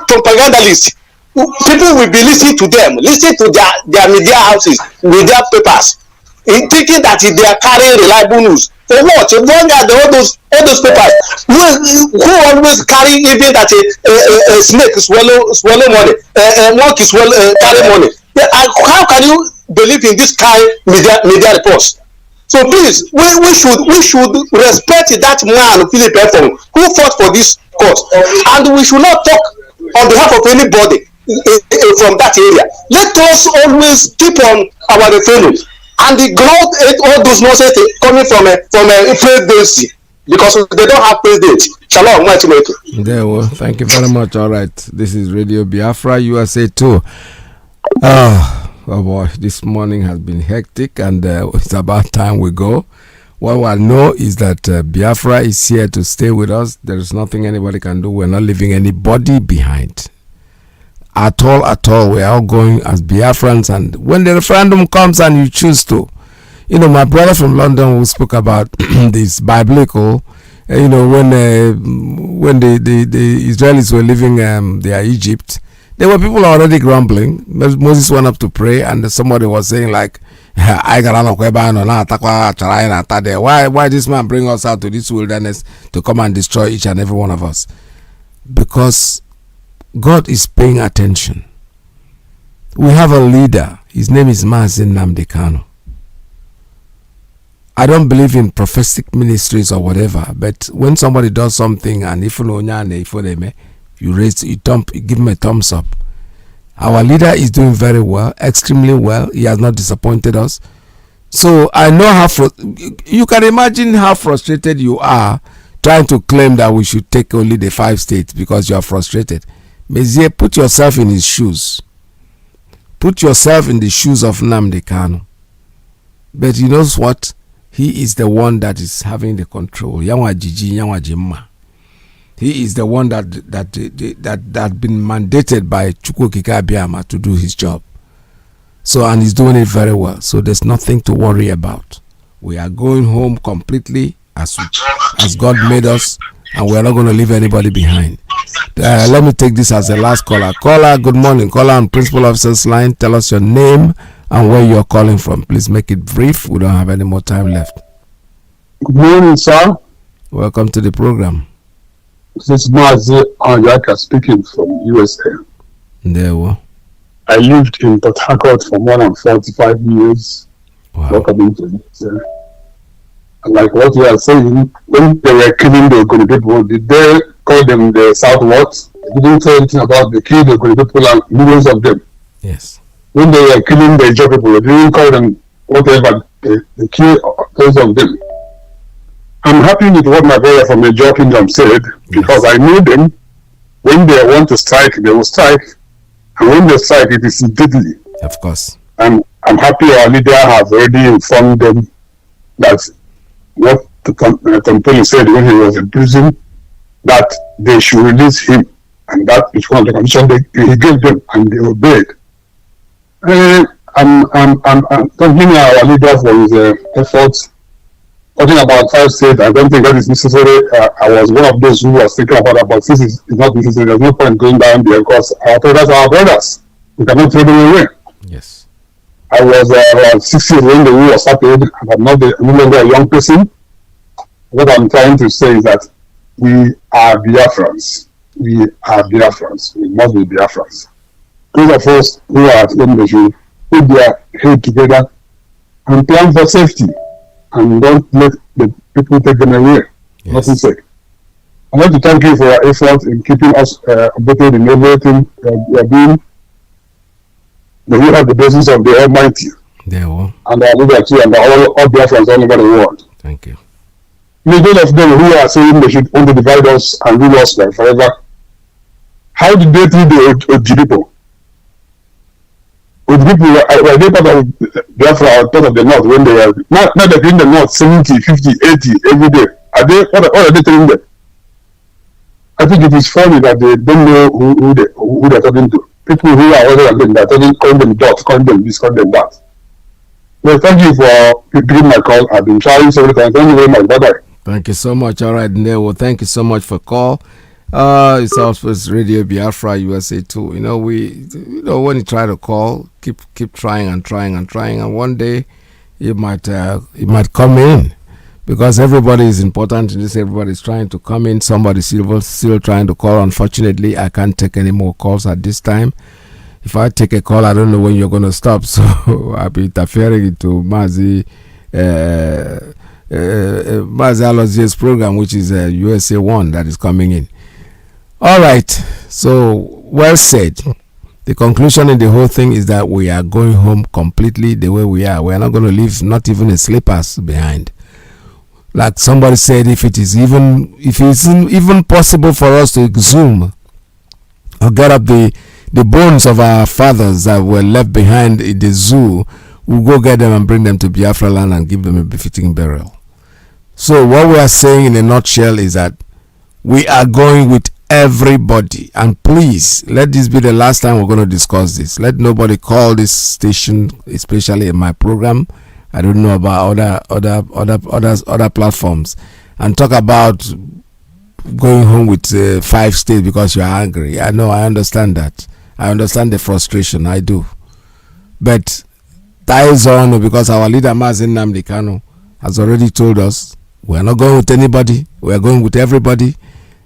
propagandalists, people will be listening to them, listening to their media houses, media papers, thinking that they are carrying reliable news. For what? All those papers who always carry even that a snake swallow money, a monkey carry money. How can you believe in this kind media reports? So please, we should respect that man, Philip Efong, who fought for this cause, and we should not talk on behalf of anybody from that area. Let us always keep on our referendum and ignore all those nonsense coming from a presidency, because they don't have president. Shalom, there, well, thank you very much. All right, this is Radio Biafra USA 2. Oh boy, this morning has been hectic, and it's about time we go. What I know is that Biafra is here to stay with us. There is nothing anybody can do. We're not leaving anybody behind. At all. We're all going as Biafrans, and when the referendum comes and you choose to, my brother from London who spoke about this biblical, when the Israelis were leaving their Egypt, there were people already grumbling. Moses went up to pray, and somebody was saying like, why this man bring us out to this wilderness to come and destroy each and every one of us? Because God is paying attention. We have a leader. His name is Mazi Johnathan. I don't believe in prophetic ministries or whatever, but when somebody does something and if you give him a thumbs up. Our leader is doing very well, extremely well. He has not disappointed us. So I know you can imagine how frustrated you are trying to claim that we should take only the 5 states because you are frustrated. Mezie, put yourself in his shoes. Put yourself in the shoes of Nnamdi Kanu. But you know what? He is the one that is having the control. Yanwa Jiji, Yanwa Jimma. He is the one that been mandated by Chukwukika Abiyama to do his job. So, and he's doing it very well. So there's nothing to worry about. We are going home completely as God made us, and we're not going to leave anybody behind. Let me take this as the last caller. Caller, good morning. Caller on Principal Officer's line. Tell us your name and where you're calling from. Please make it brief. We don't have any more time left. Good morning, sir. Welcome to the program. This is Mazi Johnathan speaking from USA. There we go. I lived in Port Harcourt for more than 45 years. Wow. Welcome to this. And like what you are saying, when they were killing the Ogoni people, did they call them the Southwards? They didn't say anything about the killing the Ogoni people and millions of them. Yes. When they were killing the Ijaw people, they didn't call them whatever, they killed those of them. I'm happy with what my brother from the Ijaw Kingdom said, because I knew them. When they want to strike, they will strike. And when they strike, it is deadly. Of course. And I'm happy our leader has already informed them that what the company said when he was in prison, that they should release him. And that is one of the conditions he gave them, and they obeyed. I'm thanking our leader for his efforts. Talking about 5 states, I don't think that is necessary. I was one of those who was thinking about this is not necessary. There's no point going down there because our brothers are our brothers. We cannot throw them away. Yes. I was around 6 years when the war started, and I'm not no longer a young person. What I'm trying to say is that we are Biafrans. We are Biafrans. We must be Biafrans. Those of us who are at home, they should put their head together and plan for safety, and don't let the people take them away. Yes. Nothing sake. I'd like to thank you for your effort in keeping us updated in everything you are doing. May you have the blessings of the Almighty. And our leader too, and all Biafrans all over the world. Thank you. Many of them who are saying they should want to divide us and rule us like forever. How did they treat the Oji people? Oji people were they part of Biafra or part of the North when they were not in the North 70, 50, 80 every day? Are they what are they telling them? I think it is funny that they don't know who they're talking to. People who are older than them, they're calling them dot, calling them this, calling them that. Well, thank you for picking my call. I've been trying several times. Thank you very much. Bye-bye. Thank you so much. All right, Neil. Thank you so much for call. It's also Radio Biafra USA too. You know, when you try to call, keep trying and trying and trying, and one day it might come in, because everybody is important in this. Everybody's trying to come in. Somebody's still trying to call. Unfortunately, I can't take any more calls at this time. If I take a call, I don't know when you're going to stop, so I'll be interfering into Mazi Alozier's program, which is USA 1 that is coming in. All right, so well said. The conclusion in the whole thing is that we are going home completely the way we are. We are not going to leave not even a slippers behind. Like somebody said, if it's even possible for us to exhume or get up the bones of our fathers that were left behind in the zoo, we'll go get them and bring them to Biafra land and give them a befitting burial. So what we are saying in a nutshell is that we are going with everybody, and please let this be the last time we're going to discuss this. Let nobody call this station, especially in my program, I don't know about other platforms, and talk about going home with 5 states because you're angry. I know, I understand that. I understand the frustration, I do. But ties on, because our leader Mazi Johnathan has already told us we're not going with anybody, we're going with everybody.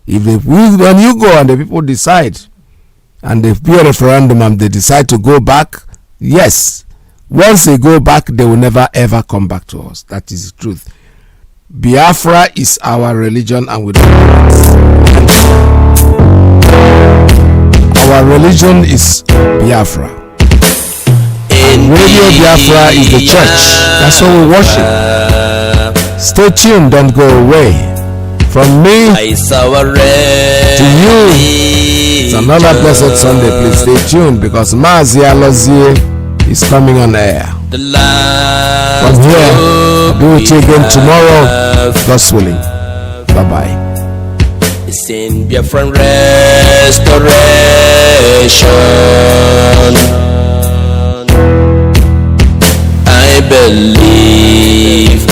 When you go and the people decide, and there be a referendum and they decide to go back, yes, once they go back, they will never ever come back to us. That is the truth. Biafra is our religion, and we don't. Our religion is Biafra. And Radio Biafra is the church. That's what we worship. Stay tuned, don't go away. From me to you, it's another blessed Sunday. Please stay tuned, because Mazi Alozir is coming on air. From here, I'll be with you again tomorrow, God's willing. Bye-bye. It's in Biafran restoration. I believe